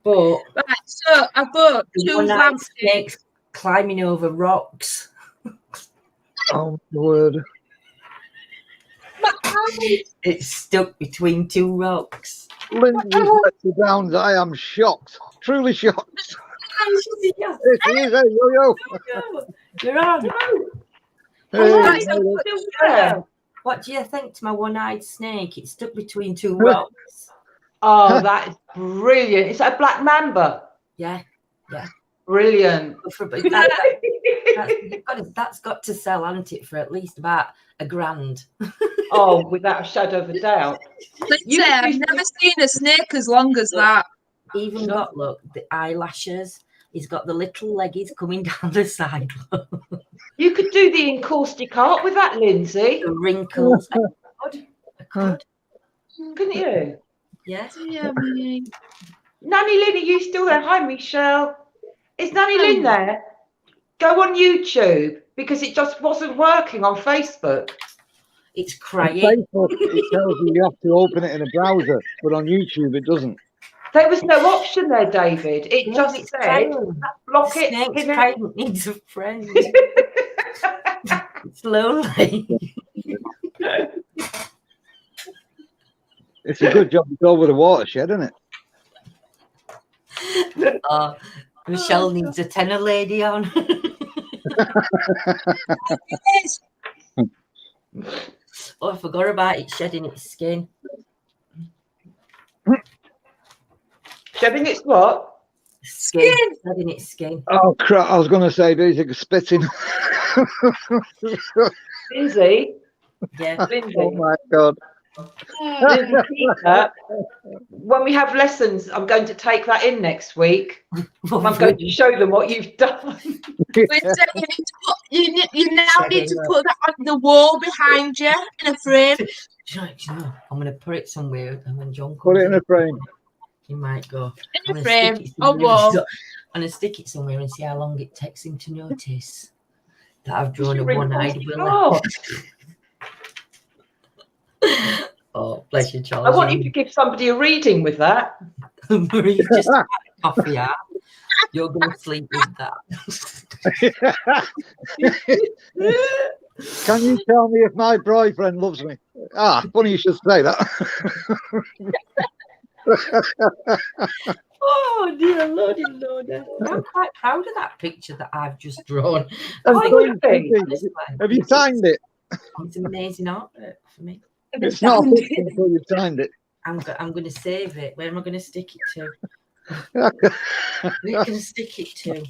Right, so I bought two one-eyed snakes climbing over rocks. Oh, word. It's stuck between 2 rocks. Lindsay's let you down. I am shocked. Truly shocked. Yeah. It is, hey, Yo-Yo. You're on. Hey, What do you think to my one-eyed snake? It's stuck between 2 rocks. Oh, that is brilliant. Is that a black mamba? Yeah. Brilliant. That's got to sell, hasn't it, for at least about $1,000. Oh, without a shadow of a doubt. Lindsay, I've never seen a snake as long as that. Even got, look, the eyelashes. He's got the little leggies coming down the side. You could do the encaustic art with that, Lindsay. The wrinkles. I could. couldn't you? Yes. Yeah, me. Nanny Lynn, are you still there? Hi, Michelle. Is Nanny Lynn there? Go on YouTube because it just wasn't working on Facebook. It's On crying. Facebook, it tells you have to open it in a browser, but on YouTube, it doesn't. There was no option there, David. It Yeah, just it's said crying. block The it. snake's Pin it. crying. It needs a friend. It's lonely. It's a good job it's over the watershed, isn't it? Oh, Michelle needs a tenor lady on. Yes. Oh, I forgot about it shedding its skin. Shedding its what? Skin. Shedding its skin. Oh crap! I was going to say basically spitting. Lindsay. Yeah. Lindsay. Oh my god! Lindsay, keep that. When we have lessons, I'm going to take that in next week. I'm going to show them what you've done. You now need to put that on the wall behind you in a frame. I'm going to put it somewhere, and when John comes Put it in a frame. he might go. In a frame. Oh, wall. I'm going to stick it somewhere and see how long it takes him to notice that I've drawn a should ring one-eyed Paul's willow. car. Oh, bless you, Charles. I want you to give somebody a reading with that. Marie's just had coffee out. You're going to sleep with that. Can you tell me if my boyfriend loves me? Ah, funny you should say that. Oh, dear Lordy, Lordy. I'm quite proud of that picture that I've just drawn. And I don't think think- honestly, Have you signed it? it's amazing artwork for me. It's not a picture until you've signed it. I'm going to save it. Where am I going to stick it to? Where can I stick it to?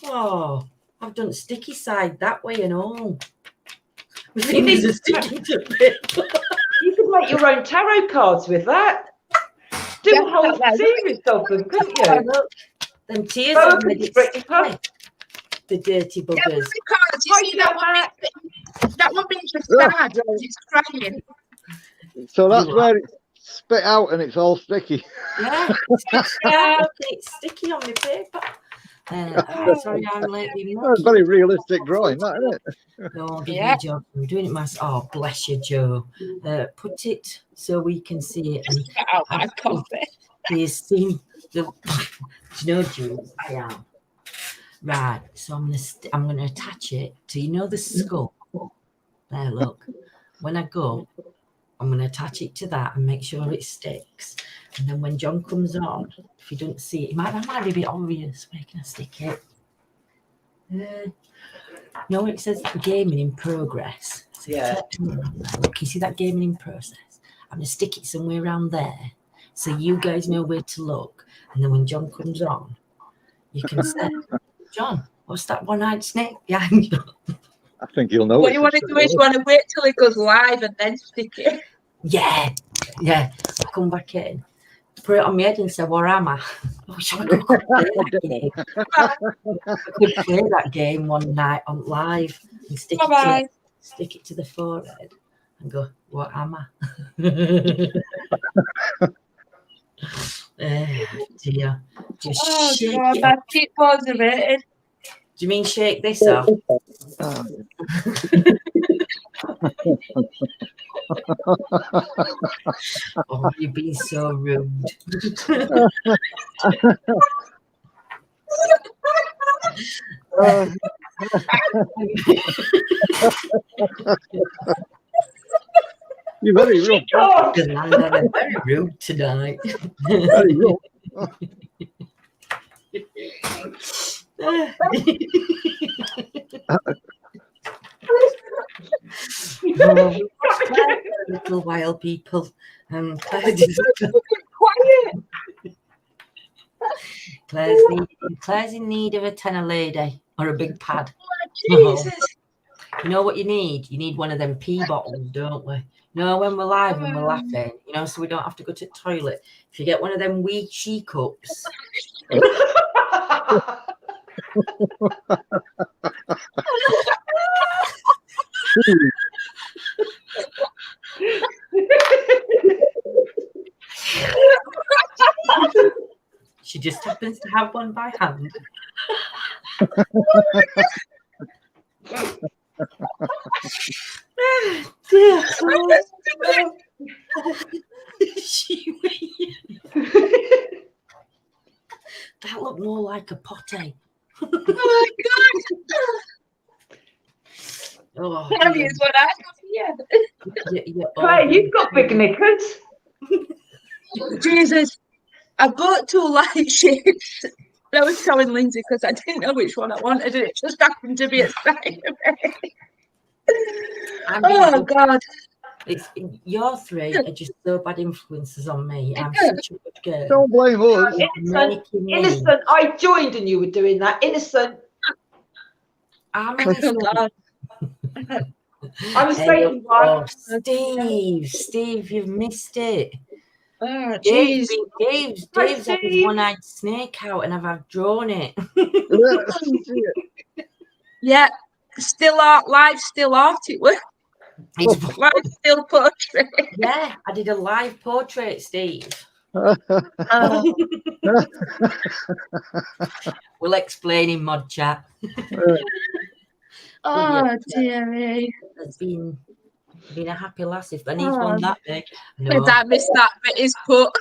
Oh, I've done sticky side that way and all. My fingers are sticking to paper. You could make your own tarot cards with that. Do a whole series of them, couldn't Oh, you? look, them tears Go have up made and it split your sticky. The dirty Yeah, but buggers. because you see that one makes you sad because it's crying. So that's You where it's spit out and it's all sticky. Yeah, it's sticky on my paper. Sorry, I'm late. being That's a very realistic drawing, that, isn't it? No, give Yeah. me Joe. I'm doing it myself. Oh, bless you, Joe. Put it so we can see it. And Get out my coffee. he's seen the. Do you know, Jules? I am. Right. So I'm gonna attach it to the skull. There, look. When I go, I'm gonna attach it to that and make sure it sticks. And then when John comes on, if you don't see it, that might be a bit obvious. Where can I stick it? No, it says gaming in progress. So Yeah. Look, you see that gaming in process? I'm gonna stick it somewhere around there, so you guys know where to look. And then when John comes on, you can say, "John, what's that one-eyed snake behind you?" I think you'll know. What you want to do is you want to wait till it goes live and then stick it. Yeah. Come back in, put it on my head and say, "Where am I?" I wish I could play that game. I could play that game one night on live and stick Bye-bye. it to the forehead and go, "What am I?" Dear. Just Oh shake God, it. that cheek motivated. Do you mean shake this off? Oh, you've been so rude. You're very rude. Yolanda, they're very rude tonight. Very rude. Little wild people. Quiet. Claire's in need of a tenor lady or a big pad. Jesus. You know what you need? You need one of them pee bottles, don't we? You know, when we're live and we're laughing, so we don't have to go to the toilet. If you get one of them wee she cups, She just happens to have one by hand. Dear God. That looked more like a potty. Oh my God. Oh, There dear. is what I have here. Claire, you've got big knickers. Jesus, I bought 2 light shades. I was showing Lindsay because I didn't know which one I wanted, and it just happened to be a side of it. Oh God! It's your 3 are just so bad influences on me. I'm such a good girl. Don't blame us. Innocent. I joined and you were doing that. Innocent. I'm Oh innocent. God! I'm a safety one. Steve, you've missed it. Oh Dave's jeez! had his one-eyed snake out, and I've drawn it. Yeah, still art, live still art. It was live still portrait. Yeah, I did a live portrait, Steve. Oh, We'll explain in mod chat. oh dear me! It's been a happy lass. If I need one that big, no. I missed that bit. Is put.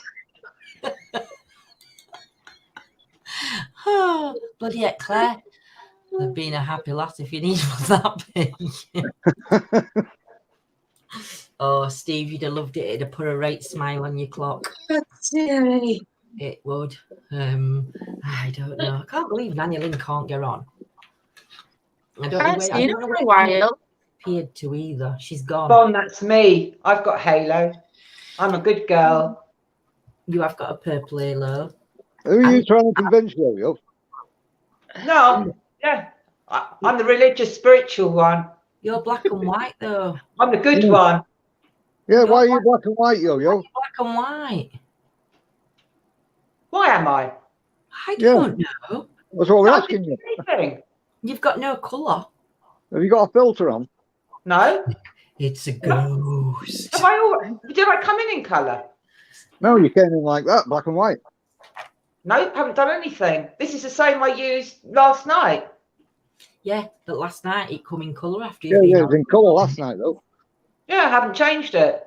Oh, bloody heck, Claire. I've been a happy lass if you need one that big. Oh, Steve, you'd have loved it. It'd have put a right smile on your clock. Oh dear me! It would. I don't know. I can't believe Nanny Lynn can't get on. I don't know seen her for a where while. appeared to either. She's gone. Bon, that's me. I've got Halo. I'm a good girl. You have got a purple halo. Who are you trying to convince, Yo-Yo? No, yeah. I'm the religious, spiritual one. You're black and white though. I'm the good one. Yeah, why are you black and white, Yo-Yo? Black and white. Why am I? I don't know. That's what we're asking you. Anything. You've got no colour. Have you got a filter on? No. It's a ghost. Did I come in colour? No, you came in like that, black and white. No, haven't done anything. This is the same I used last night. Yeah, but last night it come in colour after Yeah, you've been it was in colour last night, though. Yeah, I haven't changed it.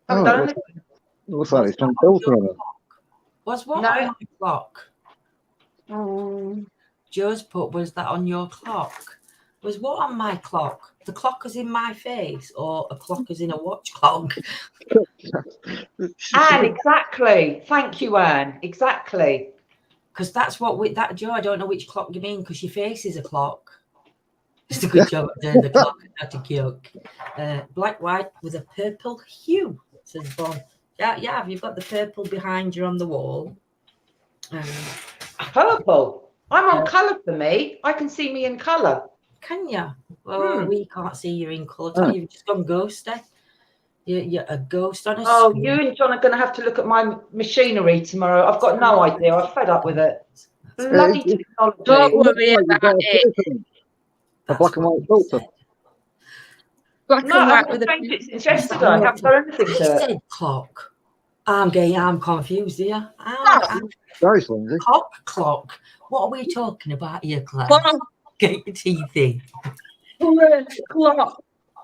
Haven't done anything. It looks like it's some filter on it. Was what No. on my clock? Oh. Joe's put, was that on your clock? Was what on my clock? The clock is in my face, or a clock is in a watch clock? Anne, exactly. Thank you, Anne. Exactly. Because that's what with that, Joe. I don't know which clock you mean, because your face is a clock. It's a good job at doing the clock, not a joke. Black, white with a purple hue, says Bon. Yeah, you've got the purple behind you on the wall. Purple. I'm on colour for me. I can see me in colour. Can you? Well, we can't see you in colour. You've just gone ghosty. You're a ghost on a screen. You and John are going to have to look at my machinery tomorrow. I've got no idea. I'm fed up with it. Bloody technology. Don't worry about it. A black and white filter. Black No, and I white with haven't a changed it since yesterday. I haven't done anything You to it. said clock. I'm confused here. Nice, Lindsay. Clock. What are we talking about here, Claire? clock. Get your teeth in. Clock.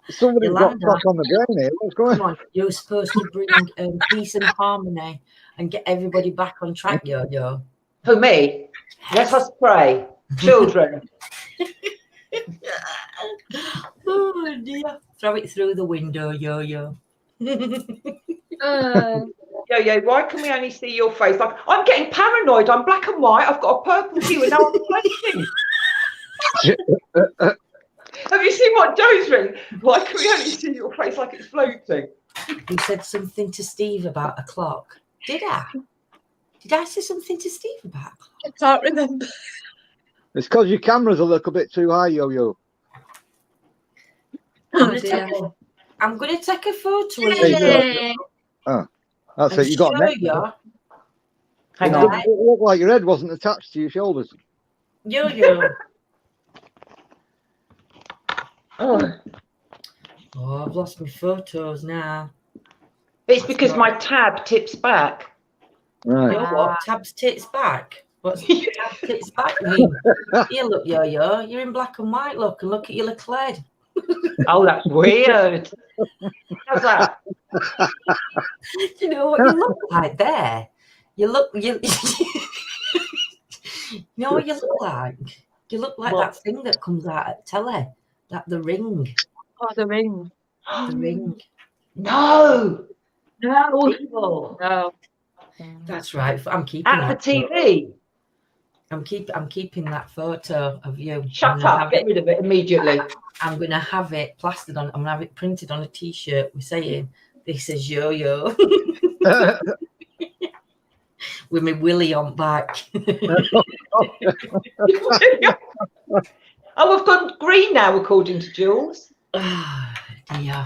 Somebody's got Yolanda. stuff on the brain here. What's going Come on? on, you're supposed to bring peace and harmony and get everybody back on track, Yo-Yo. For me, let us pray. Children. Oh dear. Throw it through the window, Yo-Yo. Yo, why can we only see your face? Like, I'm getting paranoid. I'm black and white. I've got a purple hue and now I'm floating. Have you seen what Joe's written? Why can we only see your face like it's floating? You said something to Steve about a clock. Did I? Did I say something to Steve about a clock? I can't remember. It's because your camera's a little bit too high, Yo-Yo. I'm going to take a photo of There you you. go. That's it. You got neck. Hang It on. looked like your head wasn't attached to your shoulders. Yo-Yo. Oh. Oh, I've lost my photos now. It's because my tab tips back. Right. You know what? Tabs tits back. What's tabs tits back mean? You look, yo-yo. You're in black and white. Look, and look at your little head. Oh, that's weird. How's that? Do you know what you look like there? You look, you know what you look like? You look like What? that thing that comes out at telly. That the ring. Oh, the ring. The ring. No. No. Evil. No. That's right. I'm keeping At the that. TV. I'm keeping that photo of you. Shut up. Get rid of it immediately. I'm gonna have it plastered on. I'm gonna have it printed on a T-shirt. We're saying this is yo-yo with my willy on back. Oh, we've gone green now, according to Jules. Oh, dear.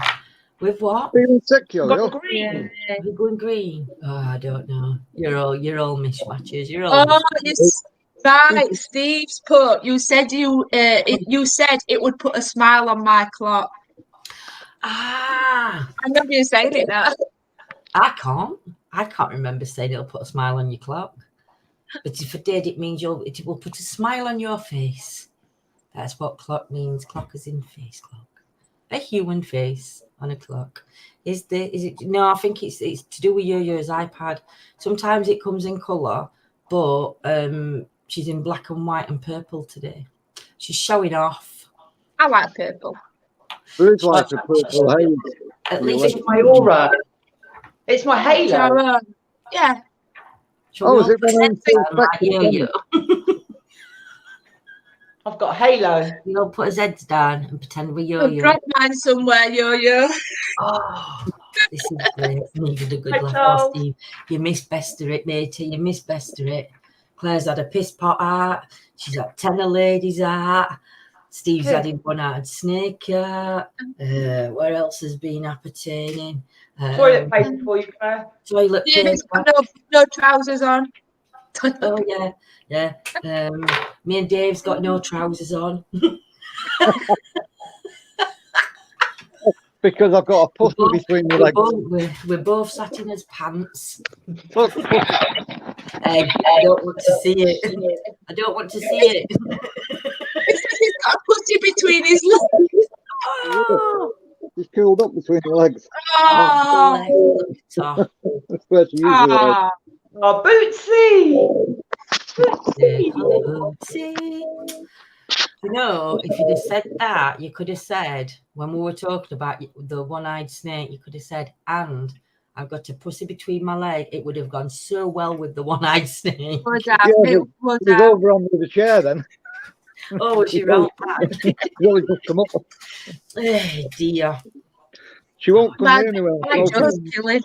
With what? Feeling sick, We've yo-yo? gone green. Yeah. Are you going green? Oh, I don't know. You're all mishmatches. You're all. Oh, yes. Right, Steve's put. You said you said it would put a smile on my clock. Ah, I remember you saying it now. I can't remember saying it'll put a smile on your clock. But if it did, it means it will put a smile on your face. That's what clock means. Clock is in face clock. A human face on a clock. Is it? No, I think it's to do with Yo-Yo's iPad. Sometimes it comes in colour, but she's in black and white and purple today. She's showing off. I like purple. There is like a purple haze. At Yeah, least It's my aura. It's my halo. Sharon. Yeah. Oh, is it when I'm so like affected? Yo-Yo? I've got halo. We'll put his heads down and pretend we're I'll Yo-Yo. drop mine somewhere, yo-yo. Oh, this is great. Needed a good Hi, laugh. Charles. Oh, Steve, you missed Bester it, matey. You missed Bester it. Claire's had a piss pot out. She's had 10 of ladies out. Steve's Good. had him one out snake out. Where else has been appertaining? Toilet paper for you, Claire. Toilet Dave's paper. got no trousers on. Oh yeah. Me and Dave's got no trousers on. Because I've got a pussy between my legs. We're both sat in his pants. Look, I don't want to see it. I don't want to see it. He's got a pussy between his legs. Oh, she's cooled up between my legs. Oh. oh. That's where she usually is. Oh. Oh, Bootsy. Bootsy. See, you know, if you'd have said that, you could have said, when we were talking about the one-eyed snake, you could have said, and I've got a pussy between my leg. It would have gone so well with the one-eyed snake. Was Yeah, it was She's over on the chair then. Oh, was she round back? She's only just come up. Oh, dear. She won't come My- near anywhere. my jaw's killing.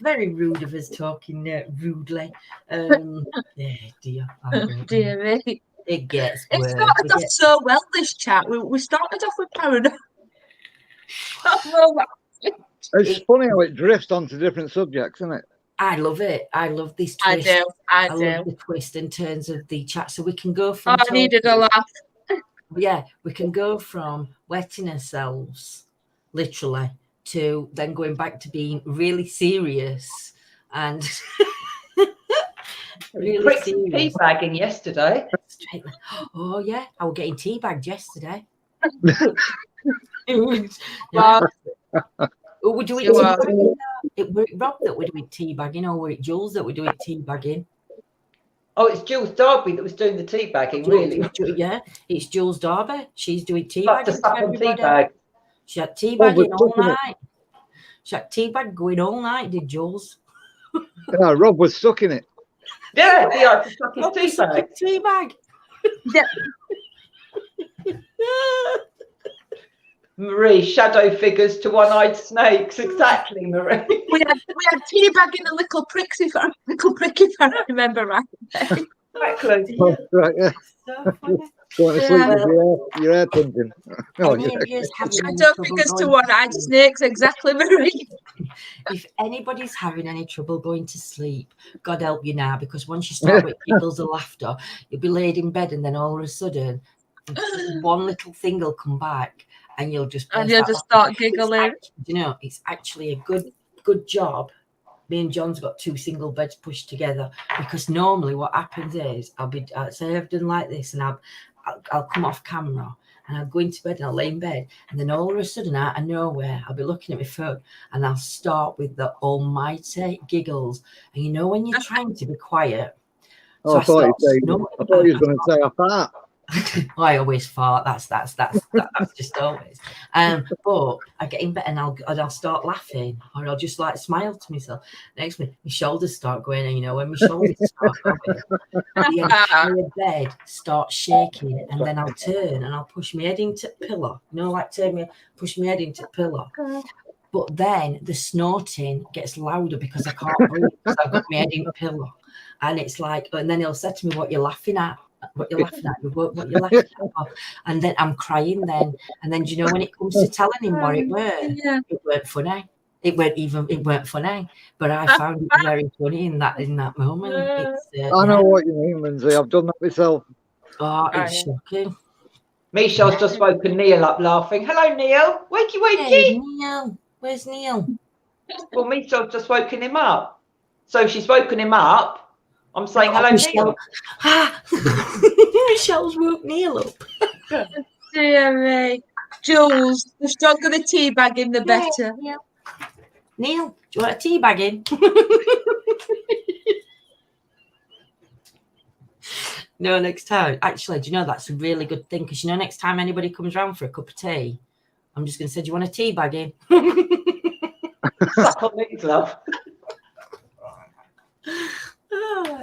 Very rude of us talking rudely. Oh, dear. I don't know. Dear me. It gets It worse. started off so well, this chat. We started off with paranoia. It's funny how it drifts onto different subjects, isn't it? I love it. I love this I twist. do. I love do. the twist and turns of the chat. So we can go Oh, from I needed a talking- laugh. yeah, we can go from wetting ourselves, literally, to then going back to being really serious and really Pricked some serious. teabagging yesterday. Straight like, oh yeah, I was getting teabagged yesterday. Well, Oh, we're doing You are. teabagging. Were it Rob that we're doing teabagging, or were it Jules that we're doing teabagging? Oh, it's Jules Darby that was doing the teabagging, really. Yeah, it's Jules Darby. She's doing Like to teabagging. suck for on everybody. teabag. She had teabagging all looking at- night. She had teabag going all night, did Jules? Yeah, Rob was stuck in it. Yeah, he had to suck his Oh, it's such a teabag. teabag. Yeah. Marie, shadow figures to one-eyed snakes. Exactly, Marie. we had teabagging and little pricky if I remember right. Exactly. Oh, right, yeah. So funny. Going to sleep with your hair tinting. Oh, Any yeah. of yous having any Shadow trouble figures to going one-eyed sleep? snakes, exactly, Marie. If anybody's having any trouble going to sleep, God help you now, because once you start with giggles of laughter, you'll be laid in bed and then all of a sudden one little thing will come back and you'll just And burst you'll out just laughing. start giggling. You know, it's actually a good job me and John's got 2 single beds pushed together, because normally what happens is I'll say I've done like this, and I'll come off camera and I'll go into bed and I'll lay in bed, and then all of a sudden out of nowhere I'll be looking at my phone and I'll start with the almighty giggles. And you know when you're trying to be quiet. Oh, I thought you were going to say a fart. I always fart. That's just always. But I get in bed and I'll start laughing, or I'll just like smile to myself. Next minute, my shoulders start going, and you know when my shoulders start going, the entire bed starts shaking, and then I'll turn and I'll push my head into the pillow. You know, like push my head into the pillow. But then the snorting gets louder because I can't breathe because I've got my head in the pillow, and it's like, and then he'll say to me, "What you're laughing at? What you're laughing at? What you're laughing at?" And then I'm crying then. And then do you know when it comes to telling him what it were, it weren't funny. It weren't funny. But I found it very funny in that moment. I know what you mean, Lindsay. I've done that myself. Oh, it's shocking. Michelle's just woken Neil up laughing. Hello, Neil. Wakey, wakey. Hey, Neil. Where's Neil? Well, Michelle's just woken him up. So she's woken him up. I'm saying hello, Neil. Michelle's woke Neil up. Dear me. Jules, the stronger the tea bag in, the better. Yeah. Neil, do you want a tea bag in? No, next time. Actually, do you know that's a really good thing? Because you know, next time anybody comes round for a cup of tea, I'm just going to say, do you want a tea bag in? Suck on these, love.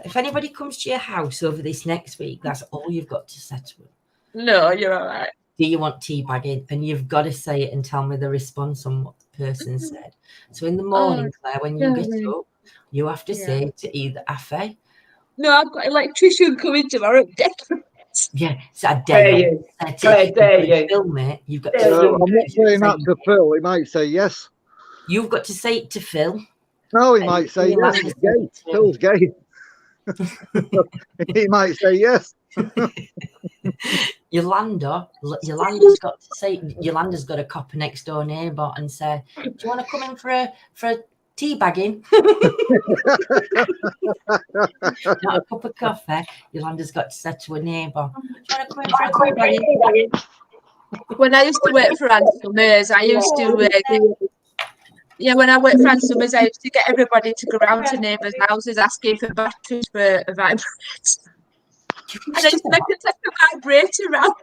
If anybody comes to your house over this next week, that's all you've got to say to them. No, you're all right. Do you want tea bagging? And you've got to say it and tell me the response on what the person said. So in the morning, Claire, when you get up, you have to say to either Afe. No, I've got an electrician coming tomorrow. Yeah, so I dare you. Claire, dare you. Film it. You've got I'm not saying that to Phil. He might say yes. You've got to say it to Phil. No, he might say yes. He's gay. Phil's gay. He might say yes. Yolanda's got to say. Yolanda's got a copper next door neighbour and say, "Do you want to come in for a tea bagging?" Not a cup of coffee. Yolanda's got to say to a neighbour, "Do you want to come in for a tea bagging?" When I used to work for Ann Summers, I used to when I worked for Ann Summers, I used to get everybody to go round to neighbours' houses asking for batteries for a vibrator. And I used to make them take a vibrator round.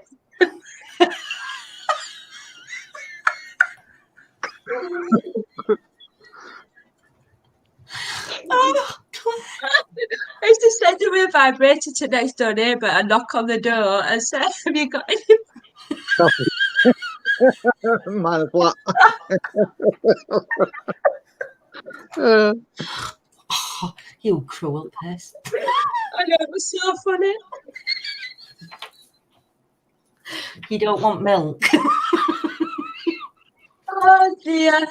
I used to send them a vibrator to next door neighbour and knock on the door and say, "Have you got any?" Mine flat. You cruel pest. I know, it was so funny. You don't want milk. Oh dear.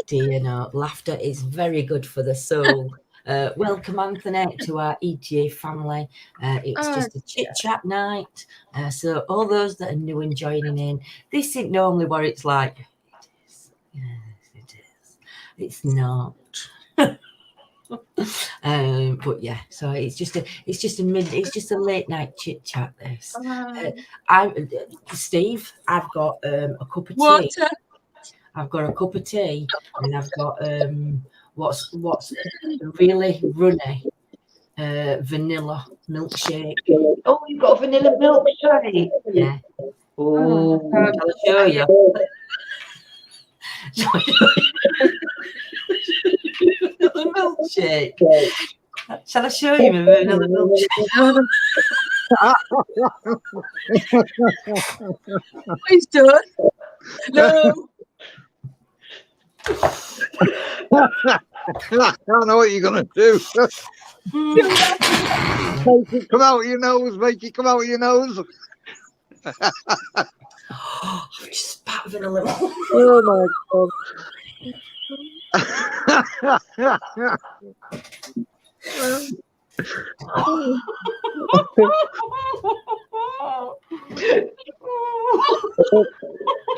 Dear, no. Laughter is very good for the soul. Welcome, Anthony, to our ETA family. It's just a chit-chat night. So all those that are new and joining in, this isn't normally what it's like. It is. Yes, it is. It's not. But yeah, so it's just a late night chit chat. This, Steve, I've got a cup of tea. Water. I've got a cup of tea, and I've got what's really runny vanilla milkshake. Oh, you've got a vanilla milkshake. Yeah. Oh, I'll show you. Vanilla milkshake. Shall I show you my vanilla milkshake? Please don't. No. I don't know what you're going to do. Make it come out of your nose. Make it come out of your nose. I've just spat vanilla milk. Oh my God.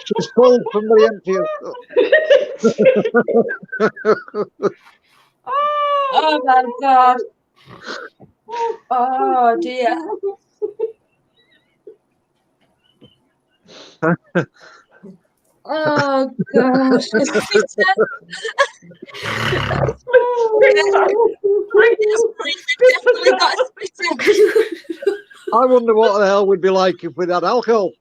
She's pulled from the empty. Oh my God. Oh dear. Oh gosh. It's bitter. Definitely got a splitter. I wonder what the hell we'd be like if we'd had alcohol.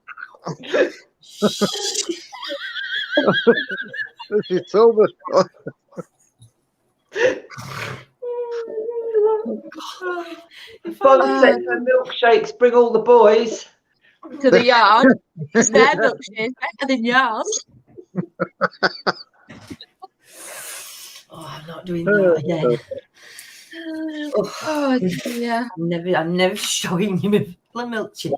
She's sober. Bonnie said her milkshakes bring all the boys. To the yard. Their milkshake's better than yours. Oh, I'm not doing that again. Oh dear. I'm never showing you a milkshake.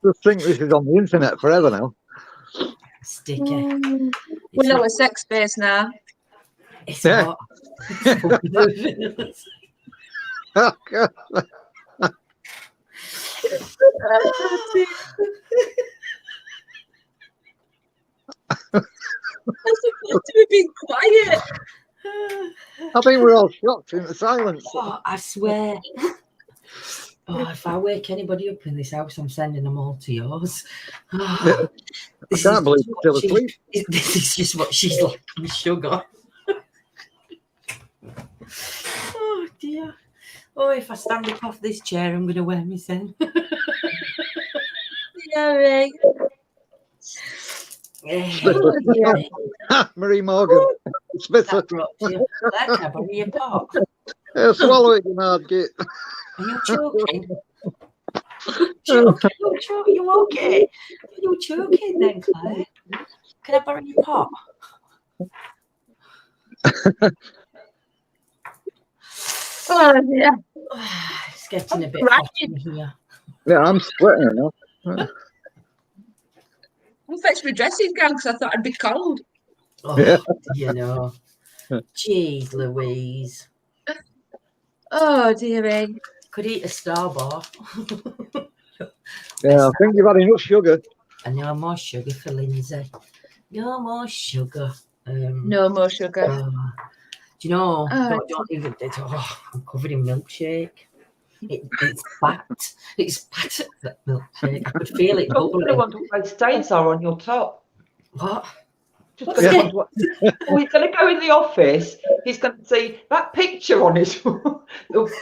Just think this is on the internet forever now. Sticky. We know a sex space now. It's Yeah. not. Oh, God. I'm supposed to be being quiet. I think we're all shocked in the silence. Oh, I swear. Oh, if I wake anybody up in this house, I'm sending them all to yours. Oh, I can't believe you're still asleep. This is just what she's like in sugar. Oh dear. Oh, if I stand up off this chair, I'm going to wear my sin. Yeah, right. Oh, dear. Marie Morgan. Spitzer. That brought you. Let me borrow your pot. Swallow it, you mad git. Are you choking? Choking? You okay? Are you choking then, Claire? Can I borrow your pot? Oh, dear. It's getting a bit Right. hot in here. Yeah, I'm sweating now. I fetched my dressing gown because I thought I'd be cold. Oh, Yeah. you know. Jeez Louise. Oh, dearie. Could eat a Starbar. Yeah, I think you've had enough sugar. And no more sugar for Lindsay. No more sugar. No more sugar. Do you know? Oh. Don't even. I'm covered in milkshake. It's fat. It's fat. That milkshake. I could feel it I'm going to bubbling. wonder what those stains are on your top. What? Just gonna wonder what- Oh, he's going to go in the office. He's going to see that picture on his. He's going to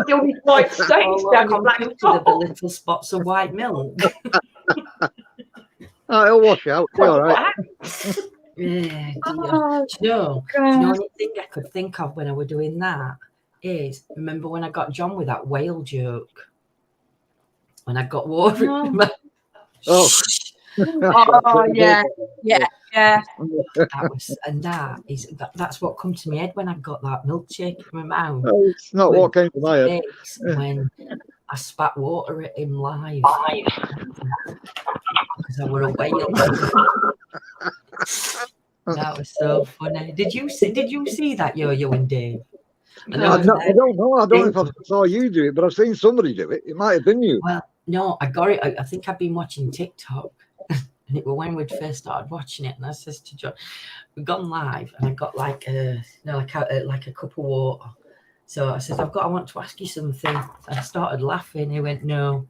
see all these white stains Oh, down look, your black I'm the top. little spots of white milk. Oh, it'll wash out. Be all right. Yeah, dear. Oh, Do you know? The God. only thing I could think of when I were doing that is remember when I got John with that whale joke? When I got water No. in my Oh. Oh, yeah. Yeah. That's what come to my head when I got that milkshake in my mouth. No, it's not what came to my head. It's when I spat water at him live because I were a whale. That was so funny. Did you see that, you and Dave? I don't know. I don't know if I saw you do it, but I've seen somebody do it. It might have been you. Well, no, I got it. I think I've been watching TikTok, and it was when we'd first started watching it. And I says to John, "We've gone live," and I got like a cup of water. So I said, I want to ask you something. I started laughing. He went, "No."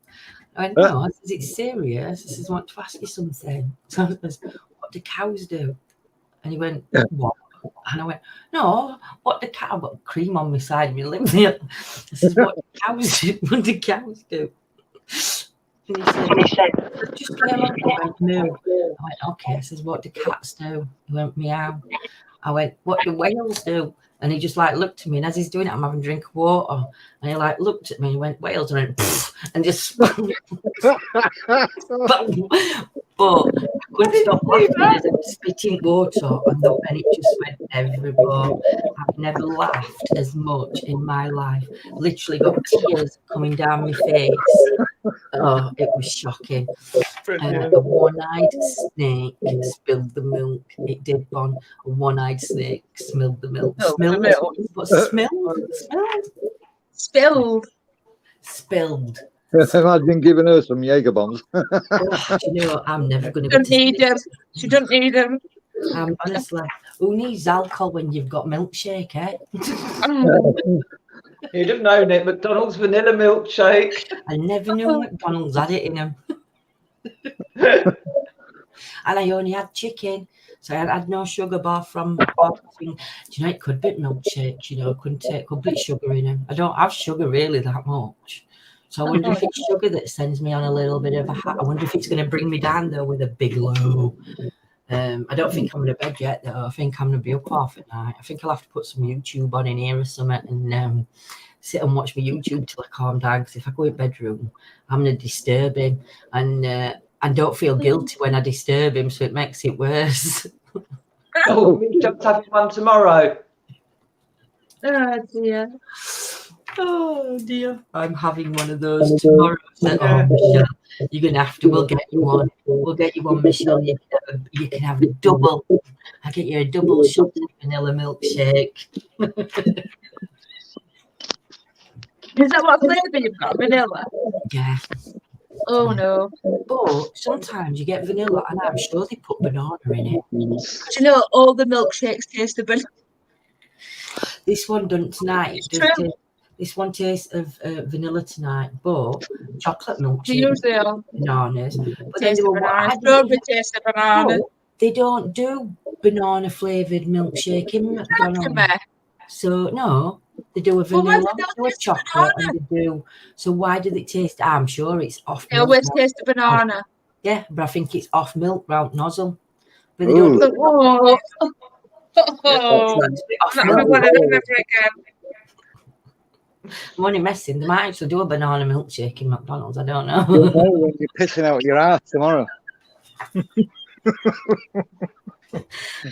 I went, "No." I says, "It's serious." I says, "I want to ask you something." So I says, "What do cows do?" And he went, "What?" And I went, "No, what do cows?" I've got cream on my side of my lip there. I says, "What do cows do? What do cows do?" And he said, "Just came up and went, moo." I went, "Okay." I says, "What do cats do?" He went, "Meow." I went, "What do whales do?" And he just like looked at me, and as he's doing it, I'm having a drink of water. And he like looked at me and he went, "Whales," and I went, "Pfft," and just but I couldn't stop laughing as I was spitting water and it just went everywhere. I've never laughed as much in my life. Literally got tears coming down my face. Oh, it was shocking. A one-eyed snake spilled the milk. It did, Bon. A one-eyed snake spilled the milk. Spilled the milk. What? Spilled? Spilled. Spilled. Imagine giving her some Jaeger bombs. Oh, do you know, I'm never going to Don't need them. She don't need them. Honestly, who needs alcohol when you've got milkshake, eh? You'd have known it. McDonald's vanilla milkshake. I never knew McDonald's had it in them. And I only had chicken, so I had no sugar bar from. Do you know, it could be milkshake. You know, couldn't take complete sugar in them. I don't have sugar really that much, so I wonder if it's sugar that sends me on a little bit of a. I wonder if it's going to bring me down though with a big low. I don't think I'm going to bed yet though. I think I'm going to be up half at night. I think I'll have to put some YouTube on in here or something and sit and watch my YouTube till I calm down. Because if I go in bedroom, I'm going to disturb him and don't feel guilty when I disturb him, so it makes it worse. Oh, me just having one tomorrow. Oh dear. Oh dear. I'm having one of those tomorrow. So, Michelle, you're going to have to, we'll get you one. We'll get you one, Michelle. You can have a double. I'll get you a double shot of vanilla milkshake. Is that what flavour you've got? Vanilla? Yeah. Oh no. But sometimes you get vanilla, and I'm sure they put banana in it. Do you know all the milkshakes taste of banana? This one done tonight. True. This one tastes of vanilla tonight, but chocolate milkshake. Do you usually all Bananas. But then taste they of were, banana? I Strawberry taste of banana. no, they don't do banana flavoured milkshake in McDonald's. Exactly. So no, they do a Well, why vanilla, do they they do a taste chocolate, banana? and they do. So why did it taste? I'm sure it's off They milk. always taste of banana. Yeah, but I think it's off milk round nozzle. But they Ooh. don't. Oh. Oh. It's a bit off I'm milk. not gonna do it ever again. I'm only messing. They might actually do a banana milkshake in McDonald's. I don't know. You'll know when you're pissing out your ass tomorrow.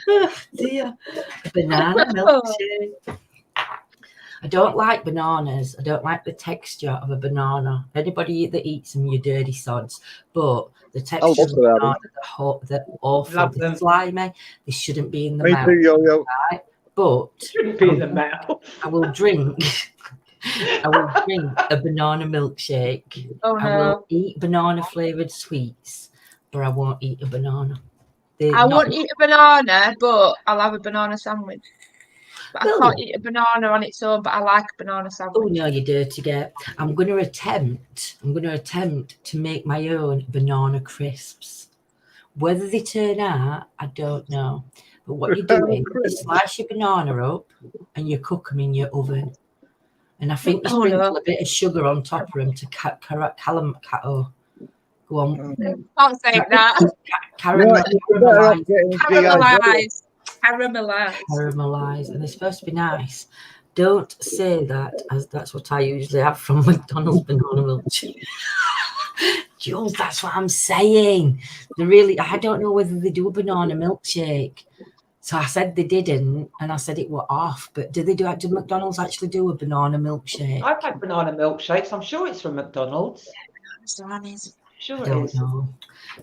Oh, dear. Banana milkshake. I don't like bananas. I don't like the texture of a banana. Anybody that eats them, you dirty sods. But the texture of also a have banana, the awful, Love the them. slimy, they shouldn't be in the Me mouth. too, Yo-Yo. But Shouldn't be in the mouth. I will drink. I will drink a banana milkshake. Oh I no. will eat banana flavored sweets, but I won't eat a banana. They're I not- won't eat a banana, but I'll have a banana sandwich. But I Will can't you? eat a banana on its own, but I like a banana Oh sandwich. no, you dirty girl! I'm going to attempt to make my own banana crisps. Whether they turn out, I don't know. But what you're doing, you slice your banana up and you cook them in your oven. And I think you Oh, no. sprinkle a bit of sugar on top of them to go on. Can't say that. You're better off getting GI. Caramelize, and they're supposed to be nice. Don't say that, as that's what I usually have from McDonald's banana milkshake. Jules, that's what I'm saying. I don't know whether they do a banana milkshake. So I said they didn't, and I said it were off. But do McDonald's actually do a banana milkshake? I've had banana milkshakes. I'm sure it's from McDonald's. Sure I it don't is. know.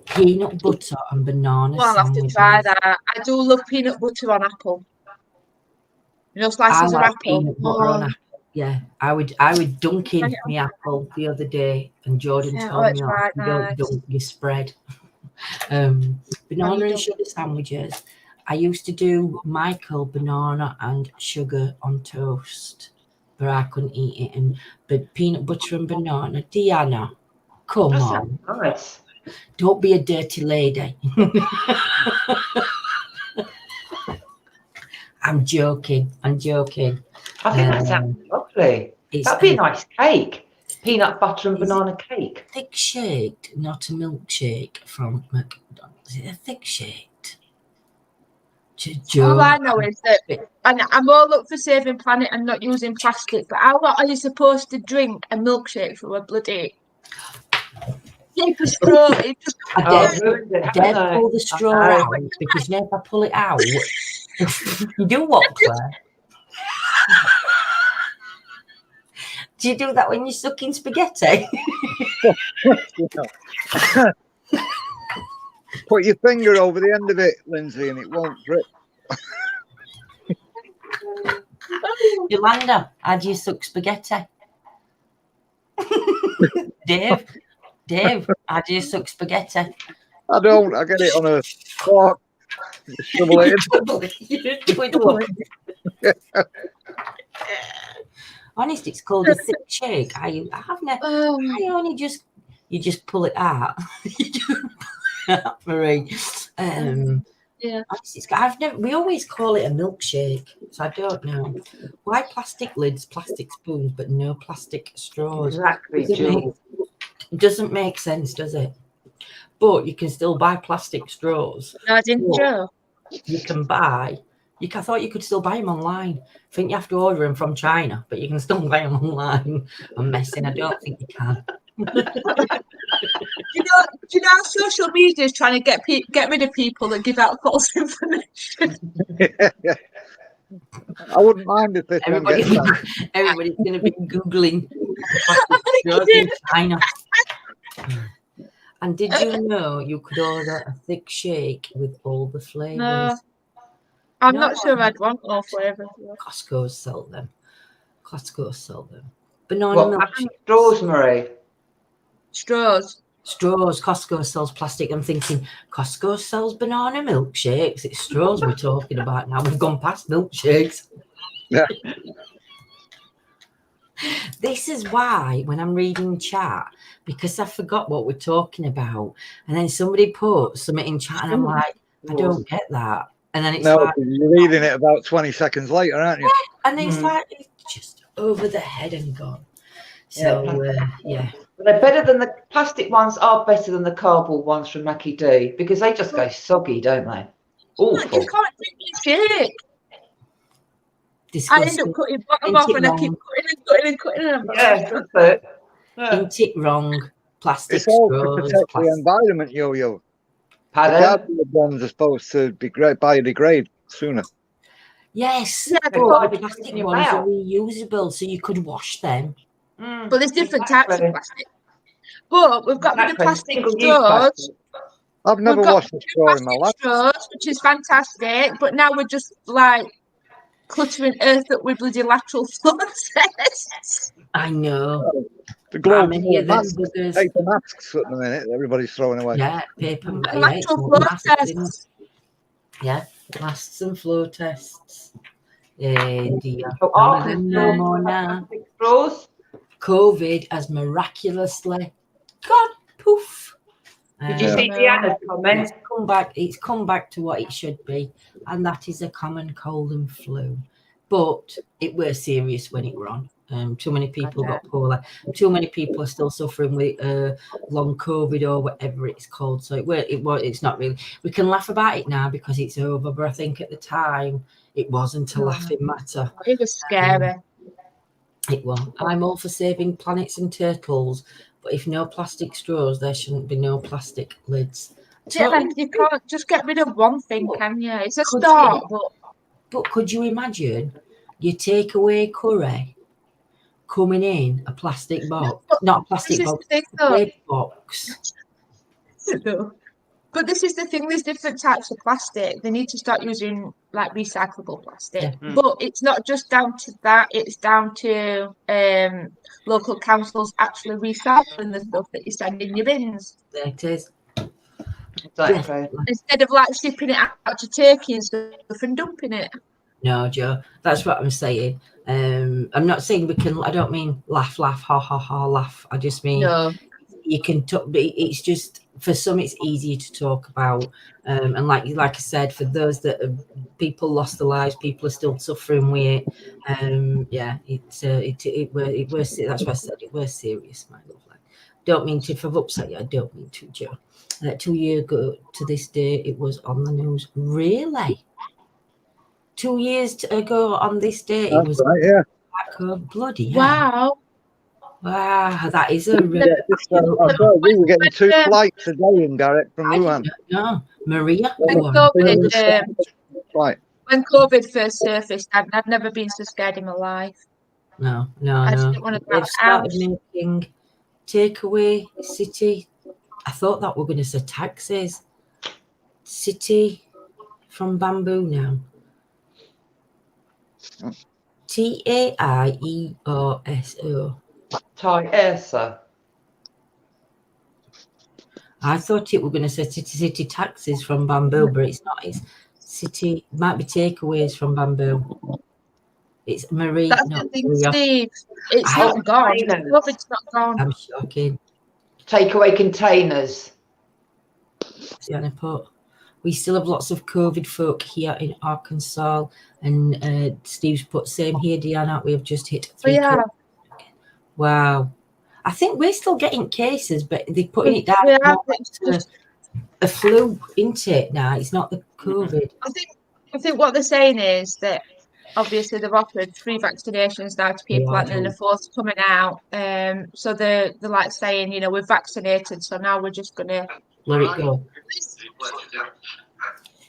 Peanut butter and banana Well, I'll have to sandwiches. try that. I do love peanut butter on apple. You know, I slices of like apple. peanut butter on Oh, apple. Yeah, I would dunk in my apple the other day, and Jordan Yeah, told me it's off. right You don't nice. dunk, you spread. Banana and don't. sugar sandwiches. I used to do Michael banana and sugar on toast, but I couldn't eat it. But peanut butter and banana, Deanna, come That on, sounds nice. don't be a dirty lady. I'm joking. I think that sounds lovely. It's That'd be a nice cake. Peanut butter and Is it- banana cake. thick shaked, not a milkshake from McDonald's. Is it a thick shaked? All I know is that, and I'm all up for saving planet and not using plastic, but how are you supposed to drink a milkshake from a bloody paper straw? It just I Oh, dare, ruined it, I haven't dare they? pull the straw I know. out because you know if I pull it out, you do what, Claire? Do you do that when you're sucking spaghetti? Put your finger over the end of it, Lindsay, and it won't drip. Yolanda, how do you suck spaghetti? Dave, how do you suck spaghetti? I don't. I get it on a fork. Shovel it in. You twiddle it. Honest, it's called a thick shake. I have never. I only just you just pull it out. You just pull it out, Marie. Yeah. Honest, we always call it a milkshake, so I don't know why plastic lids, plastic spoons, but no plastic straws. Exactly, Jules. Doesn't make sense, does it? But you can still buy plastic straws. No, I didn't know. You can buy. I thought you could still buy them online. I think you have to order them from China, but you can still buy them online. I'm messing. I don't think you can. Do you know how social media is trying to get rid of people that give out false information? I wouldn't mind if this one gets that. Everybody's going to be Googling in China. And did you know you could order a thick shake with all the flavours? No. I'm No. not sure I'd want all flavours. Costco sell them. Banana What, milk plastic straws, Marie? Straws. straws. Costco sells plastic. I'm thinking Costco sells banana milkshakes. It's straws we're talking about now. We've gone past milkshakes. Yeah. This is why when I'm reading chat, because I forgot what we're talking about, and then somebody puts something in chat and I'm like, I don't get that. And then it's No, like, you're reading it about 20 seconds later, aren't you? and then it's like, it's just over the head and gone. So, yeah. But they're better than the plastic ones are better than the cardboard ones from Mackie D because they just go soggy, don't they? You Awful. can't drink your shake. I Disgusting. end up cutting bottom off and I keep cutting and cutting and I'm like, Yeah, that's it. Yeah. Isn't it wrong? Plastic It's all to straws. protect the Plastic. environment, yo-yo. The Pardon? cardboard ones are supposed to biodegrade sooner. Yes, Yeah, but but- the plastic ones are reusable, so you could wash them. but there's different types of plastic. But we've got rid of plastic Single-use straws. plastic. I've never We've got washed a straw in my life. straws, which is fantastic. But now we're just like cluttering earth up with bloody lateral flow tests. I know. The How global many of them masks, buggers? paper masks at the minute, everybody's throwing away. Yeah, paper. And Yeah, it's lateral all flow masks, isn't it? tests. Yeah, masks and flow tests. Dear. So None of after them the no more now. plastic straws, COVID has miraculously gone poof. did you see Deanna's comment? It's come back to what it should be, and that is a common cold and flu. But it were serious when it were on. Too many people got poorly. Too many people are still suffering with long COVID or whatever it's called. So it's not really. We can laugh about it now because it's over. But I think at the time it wasn't a laughing matter. It was scary. It was. I'm all for saving planets and turtles, but if no plastic straws, there shouldn't be no plastic lids. Yeah, like, you can't just get rid of one thing, can you? It's a Could start, you? but But could you imagine your takeaway curry coming in a plastic box? Not a plastic this is box, the thing, a though. paper box. But this is the thing, there's different types of plastic. They need to start using like recyclable plastic. Yeah. But it's not just down to that, it's down to local councils actually recycling the stuff that you send in your bins. There it is. Exactly. Instead of like shipping it out to Turkey and stuff and dumping it. No, Joe, that's what I'm saying. I'm not saying we can. I don't mean laugh, ha ha, laugh. I just mean you can. It's just for some, it's easier to talk about. And like I said, for those that people lost their lives, people are still suffering with it. Yeah, it was. That's what I said. It was serious, my lovely. Don't mean to. If I've upset you, I don't mean to, Joe. 2 years ago to this day, it was on the news. Really? 2 years ago on this day, it was right, yeah. oh, bloody hell. Wow, that is a I thought we were getting 2 flights a day indirect from Wuhan. No, Maria. When COVID first surfaced, I'd never been so scared in my life. No. I just didn't want to go They've out. started making takeaway city. I thought that were going to say taxis. City from bamboo now. TAIEOSO. Thai Airsa. I thought it were going to say city taxis from Bamboo, but it's not. It's city, might be takeaways from Bamboo. It's Marie. That's No, the thing, Maria. Steve. It's I- not gone. Containers. COVID's not gone. I'm shocking. Takeaway containers. Sienna put. We still have lots of COVID folk here in Arkansas, and Steve's put same here, Deanna. We have just hit 3. Yeah. Wow. I think we're still getting cases, but they're putting it down We are, more it's to just- a flu intake now. It's not the COVID. I think what they're saying is that obviously they've offered free vaccinations now to people, Yeah. and then the fourth's coming out. So they're like saying, you know, we're vaccinated, so now we're just gonna Let it go.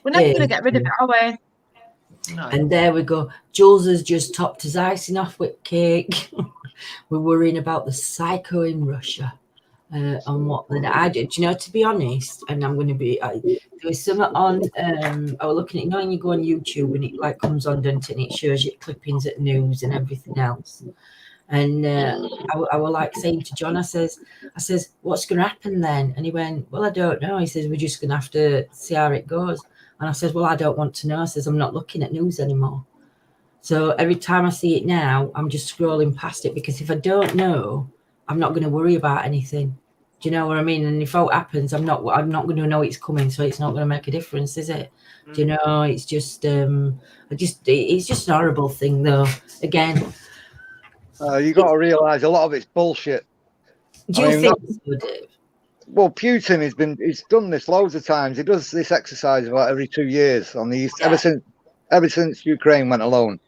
we're never gonna get rid of it, are we? No. And there we go. Jules has just topped his icing off with cake. We're worrying about the psycho in Russia and what I do. Do you know, to be honest, and I'm going to be, there was something on, I was looking at, you know, when you go on YouTube and it like comes on, doesn't it, and it shows you clippings at news and everything else. And I was like saying to John, I says, what's going to happen then? And he went, well, I don't know. He says, we're just going to have to see how it goes. And I says, well, I don't want to know. I says, I'm not looking at news anymore. So every time I see it now, I'm just scrolling past it, because if I don't know, I'm not going to worry about anything. Do you know what I mean? And if it happens, I'm not going to know it's coming, so it's not going to make a difference, is it? Do you know? It's just, it's just an horrible thing, though. Again, You got to realise a lot of it's bullshit. do you I mean, think so, Dave? Well, Putin he's done this loads of times. He does this exercise about every 2 years on the east, Yeah. ever since Ukraine went alone.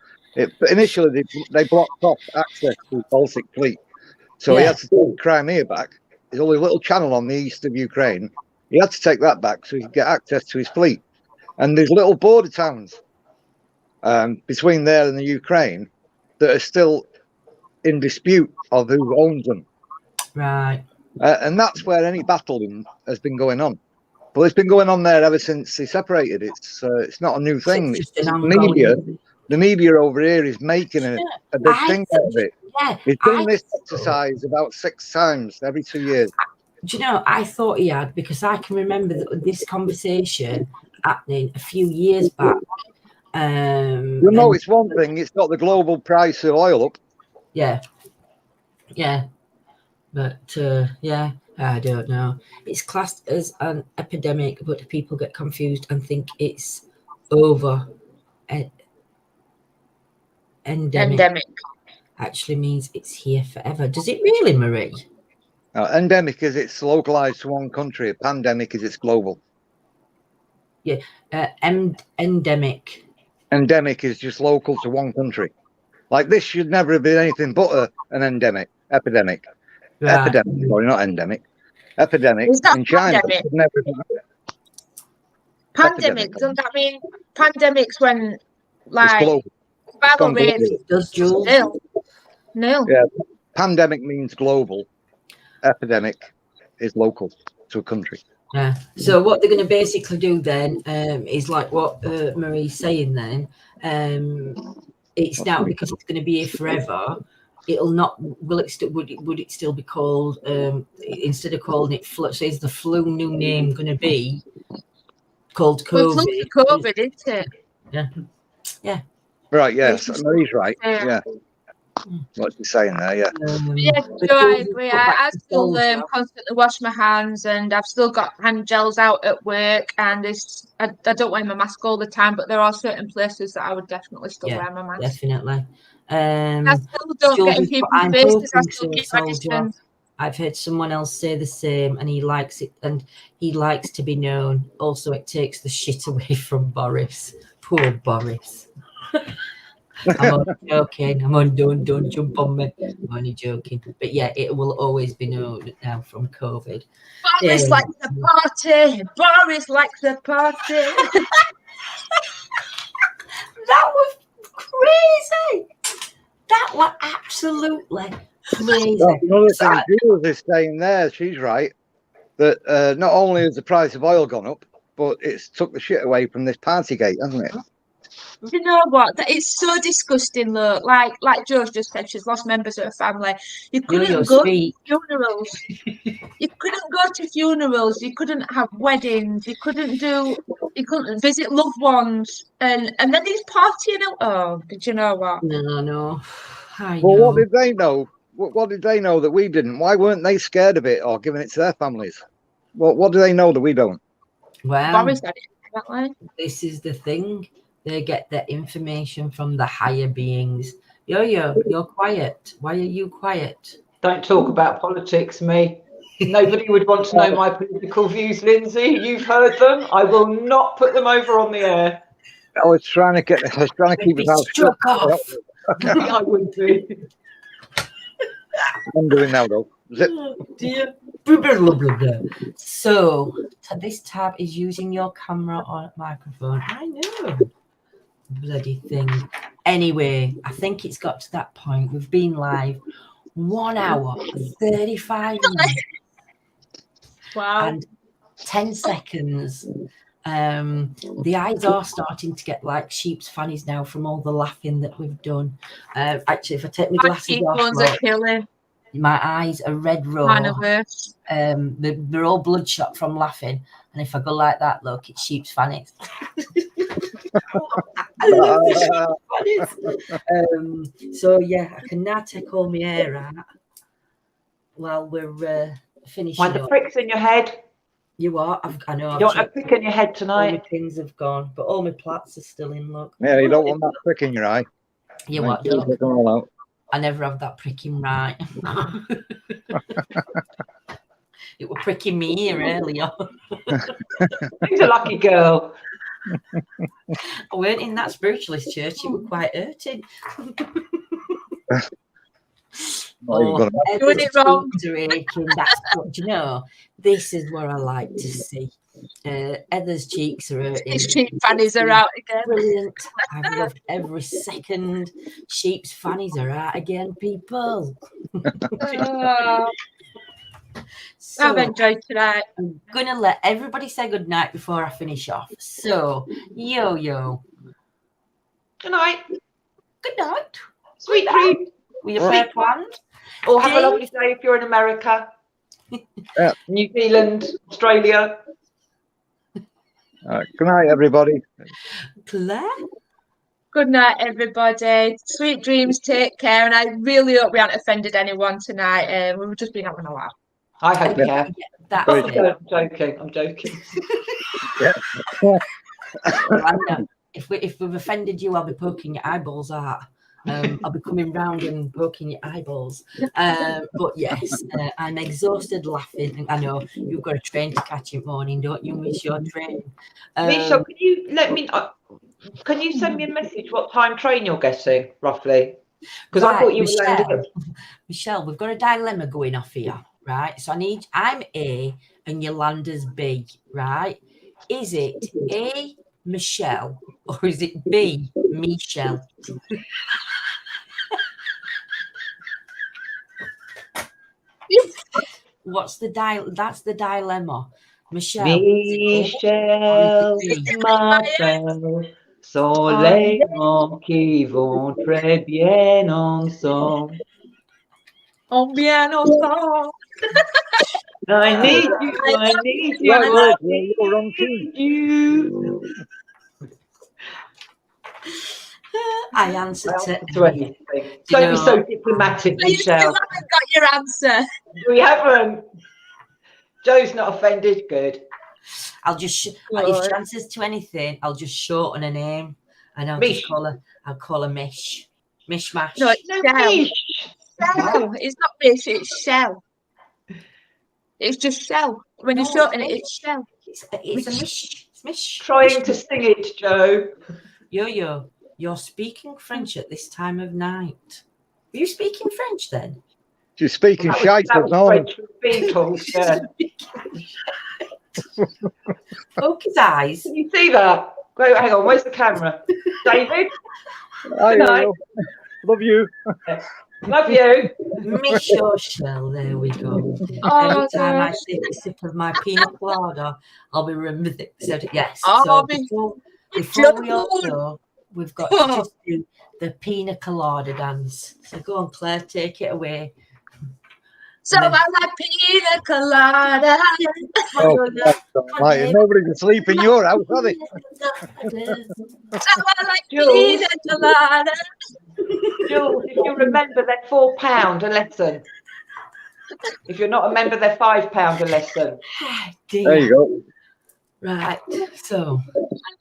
Initially they blocked off access to the Baltic Fleet, so he Yeah. had to take Crimea back. There's only a little channel on the east of Ukraine. He had to take that back so he could get access to his fleet. And there's little border towns between there and the Ukraine that are still in dispute of who owns them. Right. And that's where any battling has been going on. Well, it's been going on there ever since they separated. It's not a new thing. It's just an The media over here is making a big thing out of it. Yeah. He's done this exercise about 6 times every 2 years. Do you know, I thought he had, because I can remember this conversation happening a few years back. You know, it's one thing. It's got the global price of oil up. Yeah. But yeah, I don't know. It's classed as an epidemic, but people get confused and think it's over. Endemic actually means it's here forever. Does it really, Marie? Endemic is it's localized to one country. A pandemic is it's global. Endemic. Endemic is just local to one country. Like this should never have been anything but an epidemic. Right. Epidemic, sorry, not endemic. Epidemic Is that in China. pandemic? Should never have been- Pandemic, doesn't that mean pandemics when It's like global. viral gone rates global. Does Jules? nil? Yeah. Pandemic means global. Epidemic is local to a country. Yeah. So what they're going to basically do then is like what Marie's saying then. It's now, because it's going to be here forever. It'll not. Will it still? Would it still be called? Instead of calling it flu, so is the flu new name going to be called Well, COVID? it's close to COVID, isn't it? Yeah. Right, yes. It's- Marie's right. Yeah. Yeah. What's he saying there? Yeah. Yeah, but no, I those agree. go I back to still soldier. constantly wash my hands, and I've still got hand gels out at work. And I don't wear my mask all the time, but there are certain places that I would definitely still Yeah, wear my mask. Definitely. I still don't Jules get in has put, people's "I'm faces. I hoping still so, keep my soldier." distance. I've heard someone else say the same, and he likes it, and he likes to be known. Also, it takes the shit away from Boris. Poor Boris. I'm only joking. Don't jump on me. I'm only joking. But yeah, it will always be known now from COVID. Boris Yeah. likes the party. Boris likes the party. That was crazy. That was absolutely crazy. That's another So thing Jules is saying there, she's right, that not only has the price of oil gone up, but it's took the shit away from this Partygate, hasn't it? You know what? It's so disgusting. Look, like Joe's just said, she's lost members of her family. You couldn't Yo-yo, go speak. to funerals. You couldn't go to funerals. You couldn't have weddings. You couldn't visit loved ones. And then he's partying out. Oh, did you know what? No. I Well, know. what did they know? What did they know that we didn't? Why weren't they scared of it or giving it to their families? What do they know that we don't? Well, Boris said it, definitely. this is the thing. They get their information from the higher beings. Yo-yo, you're quiet. Why are you quiet? Don't talk about politics, me. Nobody would want to know my political views, Lindsay. You've heard them. I will not put them over on the air. I was trying to keep his house shut. Struck off. I would do. I'm doing now though. Zip. Oh, dear. Blah, blah, blah, blah. So this tab is using your camera or microphone. I know. Bloody thing. Anyway, I think it's got to that point. We've been live 1 hour, 35 minutes, Wow. and 10 seconds. The eyes are starting to get like sheep's fannies now from all the laughing that we've done. Actually, if I take my My glasses off, cheekbones are look, killing. my eyes are red raw. Kind of worse. They're all bloodshot from laughing, and if I go like that, look, it's sheep's fannies. I love the sheep's fannies. So yeah, I can now take all my hair out while we're finishing Mind the up. pricks in your head. You are? I know. You I've don't want a checked. prick in your head All my tonight. things have gone, but all my plaits are still in. Look. Yeah, you don't want that prick in your eye. You Make what? sure Look, they come all out. I never have that pricking right. It was pricking me ear earlier. She's a lucky girl. I weren't in that spiritualist church. It was quite hurting. Not even gonna- Doing it wrong. Cheeks are aching. That's what you know. This is what I like to see. Heather's cheeks are hurting. His cheap fannies are out again. Brilliant. I've loved every second. Sheep's fannies are out again, people. Oh, So, I've enjoyed tonight. I'm gonna let everybody say good night before I finish off. So, yo. Good night. Good night. Sweet dreams. Were your prayer planned? Or have a Ding. lovely day if you're in America. Yeah. New Zealand, Australia. Good night, everybody. Claire? Good night, everybody. Sweet dreams. Take care. And I really hope we haven't offended anyone tonight. We've just been having a laugh. I hope you have. That's Very it. I'm joking. I'm joking. Miranda, if we've offended you, I'll be poking your eyeballs out. I'll be coming round and poking your eyeballs. But yes, I'm exhausted laughing. And I know you've got a train to catch in the morning, don't you? Miss your train. Misha, can you let me? Can you send me a message what time train you're getting roughly? Because I thought you were landing. Michelle, we've got a dilemma going off here, right? So I'm A and Yolanda's B, right? Is it A, Michelle, or is it B, Michelle? That's the dilemma. Michelle. Michel, Marcel, soleillement qui vont très bien ensemble. On bien ensemble. I need you, I need you, Right, I right, need you're wrong too. you. I answered to To anything. Don't be so diplomatic, You still Michelle. haven't got your answer. We haven't. Joe's not offended. Good. I'll just if she answers to anything, I'll just shorten her name and I'll Mish. just call her Mish. Mishmash. No, it's No, Shell. Mish. Shell. It's not Mish, it's Shell. It's just Shell. When you No, shorten it, it's it's Shell. It's a Mish. It's Mish. Trying to sing it, Joe. Yo, you're speaking French at this time of night. Are you speaking French then? She's speaking That shite was at the moment. French for Beatles, yeah. Poke his eyes. Can you see that? Wait, hang on. Where's the camera? David, Hi, Good night. Ariel. Love you. love you. Mish your shell. There we go. Oh, Every time I gosh. take a sip of my pina colada, I'll be remembering. So yes. Oh, So Mish. before we all Joe. go, we've got to just do the pina colada dance. So go on, Claire, take it away. So I like pina colada. Oh, right. Nobody's asleep in your house, are they? So I like pina colada. Jules, if you remember, they're £4 a lesson. If you're not a member, they're £5 a lesson. There you go. Right, so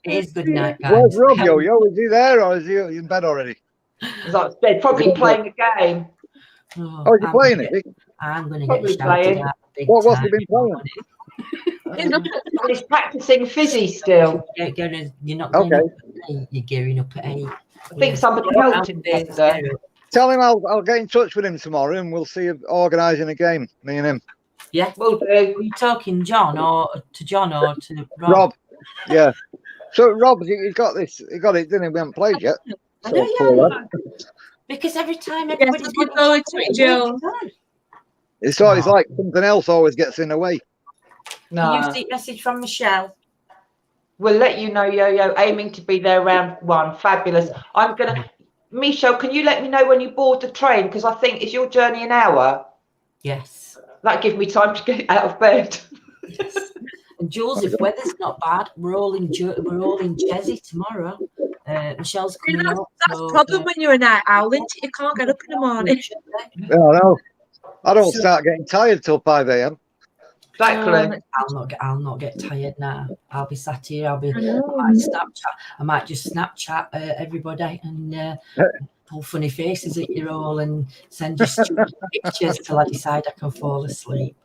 it is good night, guys. Where's Rob, Yo-Yo? Is he there or is he in bed already? As I said, probably playing a game. Oh, is he playing it? I'm going to Probably get shouted playing. at big What's time. he been playing? He's practicing fizzy still. You're not going up at 8, you're gearing up at 8. I think somebody helped him yesterday. Tell him I'll get in touch with him tomorrow and we'll see organising a game, me and him. Yeah. Will do. Are you talking John or to Rob? Rob. Yeah. So Rob, he got this. He got it, didn't he? We haven't played yet. I So, know, yeah. Because every time everybody's you go into it, Jill. It's always like something else always gets in the way. No. You see message from Michelle. We'll let you know, Yo-Yo, aiming to be there around 1. Fabulous. I'm going to... Michelle, can you let me know when you board the train? Because I think, is your journey an hour? Yes. That gives me time to get out of bed. Yes. And Jules, if weather's not bad, we're all in Jersey tomorrow. Michelle's coming up. That's the problem when you're a night owl, isn't it? You can't get up in the morning. Yeah, I know. I don't start getting tired till 5 a.m. Exactly. I'll not get tired now. I'll be sat here. I might just Snapchat everybody and pull funny faces at you all and send you stupid pictures till I decide I can fall asleep.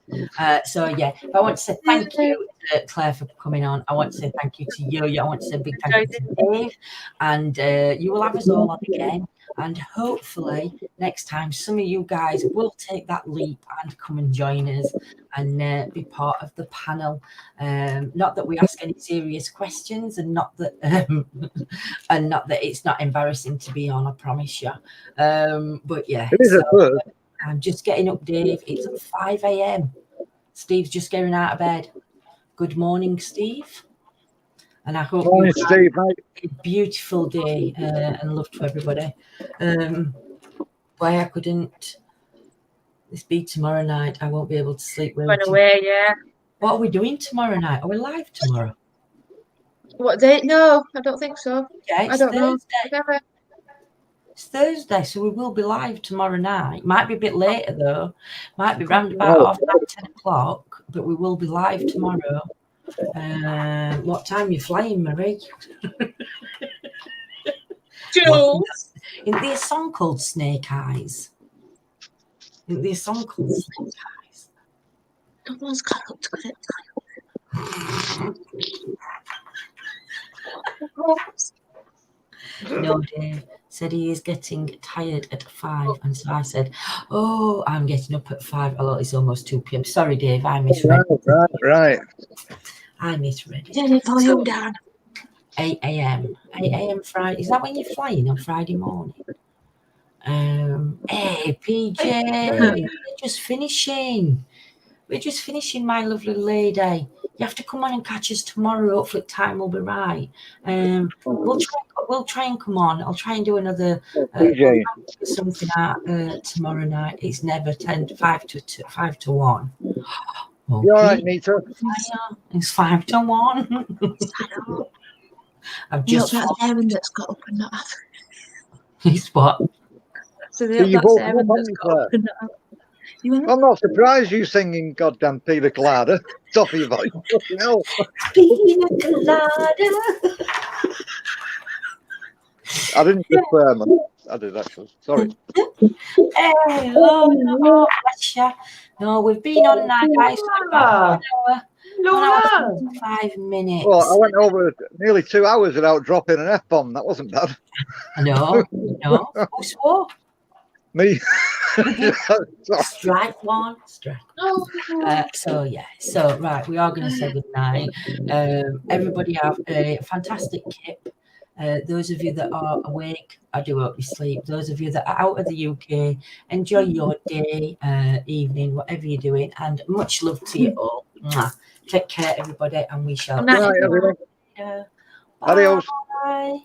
So yeah, I want to say thank you, Claire, for coming on. I want to say thank you to Yo-Yo. I want to say a big thank you to Dave, and you will have us all on again. And hopefully next time some of you guys will take that leap and come and join us and be part of the panel. Not that we ask any serious questions, and not that it's not embarrassing to be on, I promise you. But yeah, It is a first. I'm just getting up, Dave. It's at 5 a.m. Steve's just getting out of bed. Good morning, Steve. And I hope Morning, you Steve, mate. have a beautiful day and love to everybody. Why I couldn't this be tomorrow night? I won't be able to sleep. Run away, yeah. What are we doing tomorrow night? Are we live tomorrow? What date? No, I don't think so. Yeah, I don't know. Thursday. It's Thursday, so we will be live tomorrow night. Might be a bit later though. Might be round about 10 o'clock, but we will be live tomorrow. What time are you flying, Marie? Jules. Isn't there a song called Snake Eyes? Isn't there a song called Snake Eyes? No one's got up to it. No, Dave said he is getting tired at 5, and so I said, "Oh, I'm getting up at 5." Oh, it's almost 2 p.m. Sorry, Dave, I misread. Right. I misread it. Turn the volume down. 8 a.m. 8 a.m. Friday. Is that when you're flying on Friday morning? Hey, PJ, we're just finishing. We're just finishing, my lovely lady. You have to come on and catch us tomorrow. Hopefully, time will be right. We'll try and come on. I'll try and do another something out tomorrow night. It's never 5 to 1. Okay. You all right, Nita? It's 5 to 1. I've just that Aaron that's got up and not up. He's what? So you that's both Aaron come that's on, got up and not up. I'm not surprised you singing goddamn Pina Colada. Top of your voice. Fucking hell. Pina Colada. I didn't prefer man. I did actually. Sorry. Hey, no, bless you. No, we've been on now, guys. For about 5 minutes. Well, I went over nearly 2 hours without dropping an F-bomb. That wasn't bad. No. Who swore? Me. Strike one. So right, we are going to say good night. Everybody have a fantastic kip. Those of you that are awake, I do hope you sleep. Those of you that are out of the UK, enjoy your day, evening, whatever you're doing, and much love to you all. Mwah. Take care, everybody, and we shall. Good night, everyone. Bye. Adios. Bye.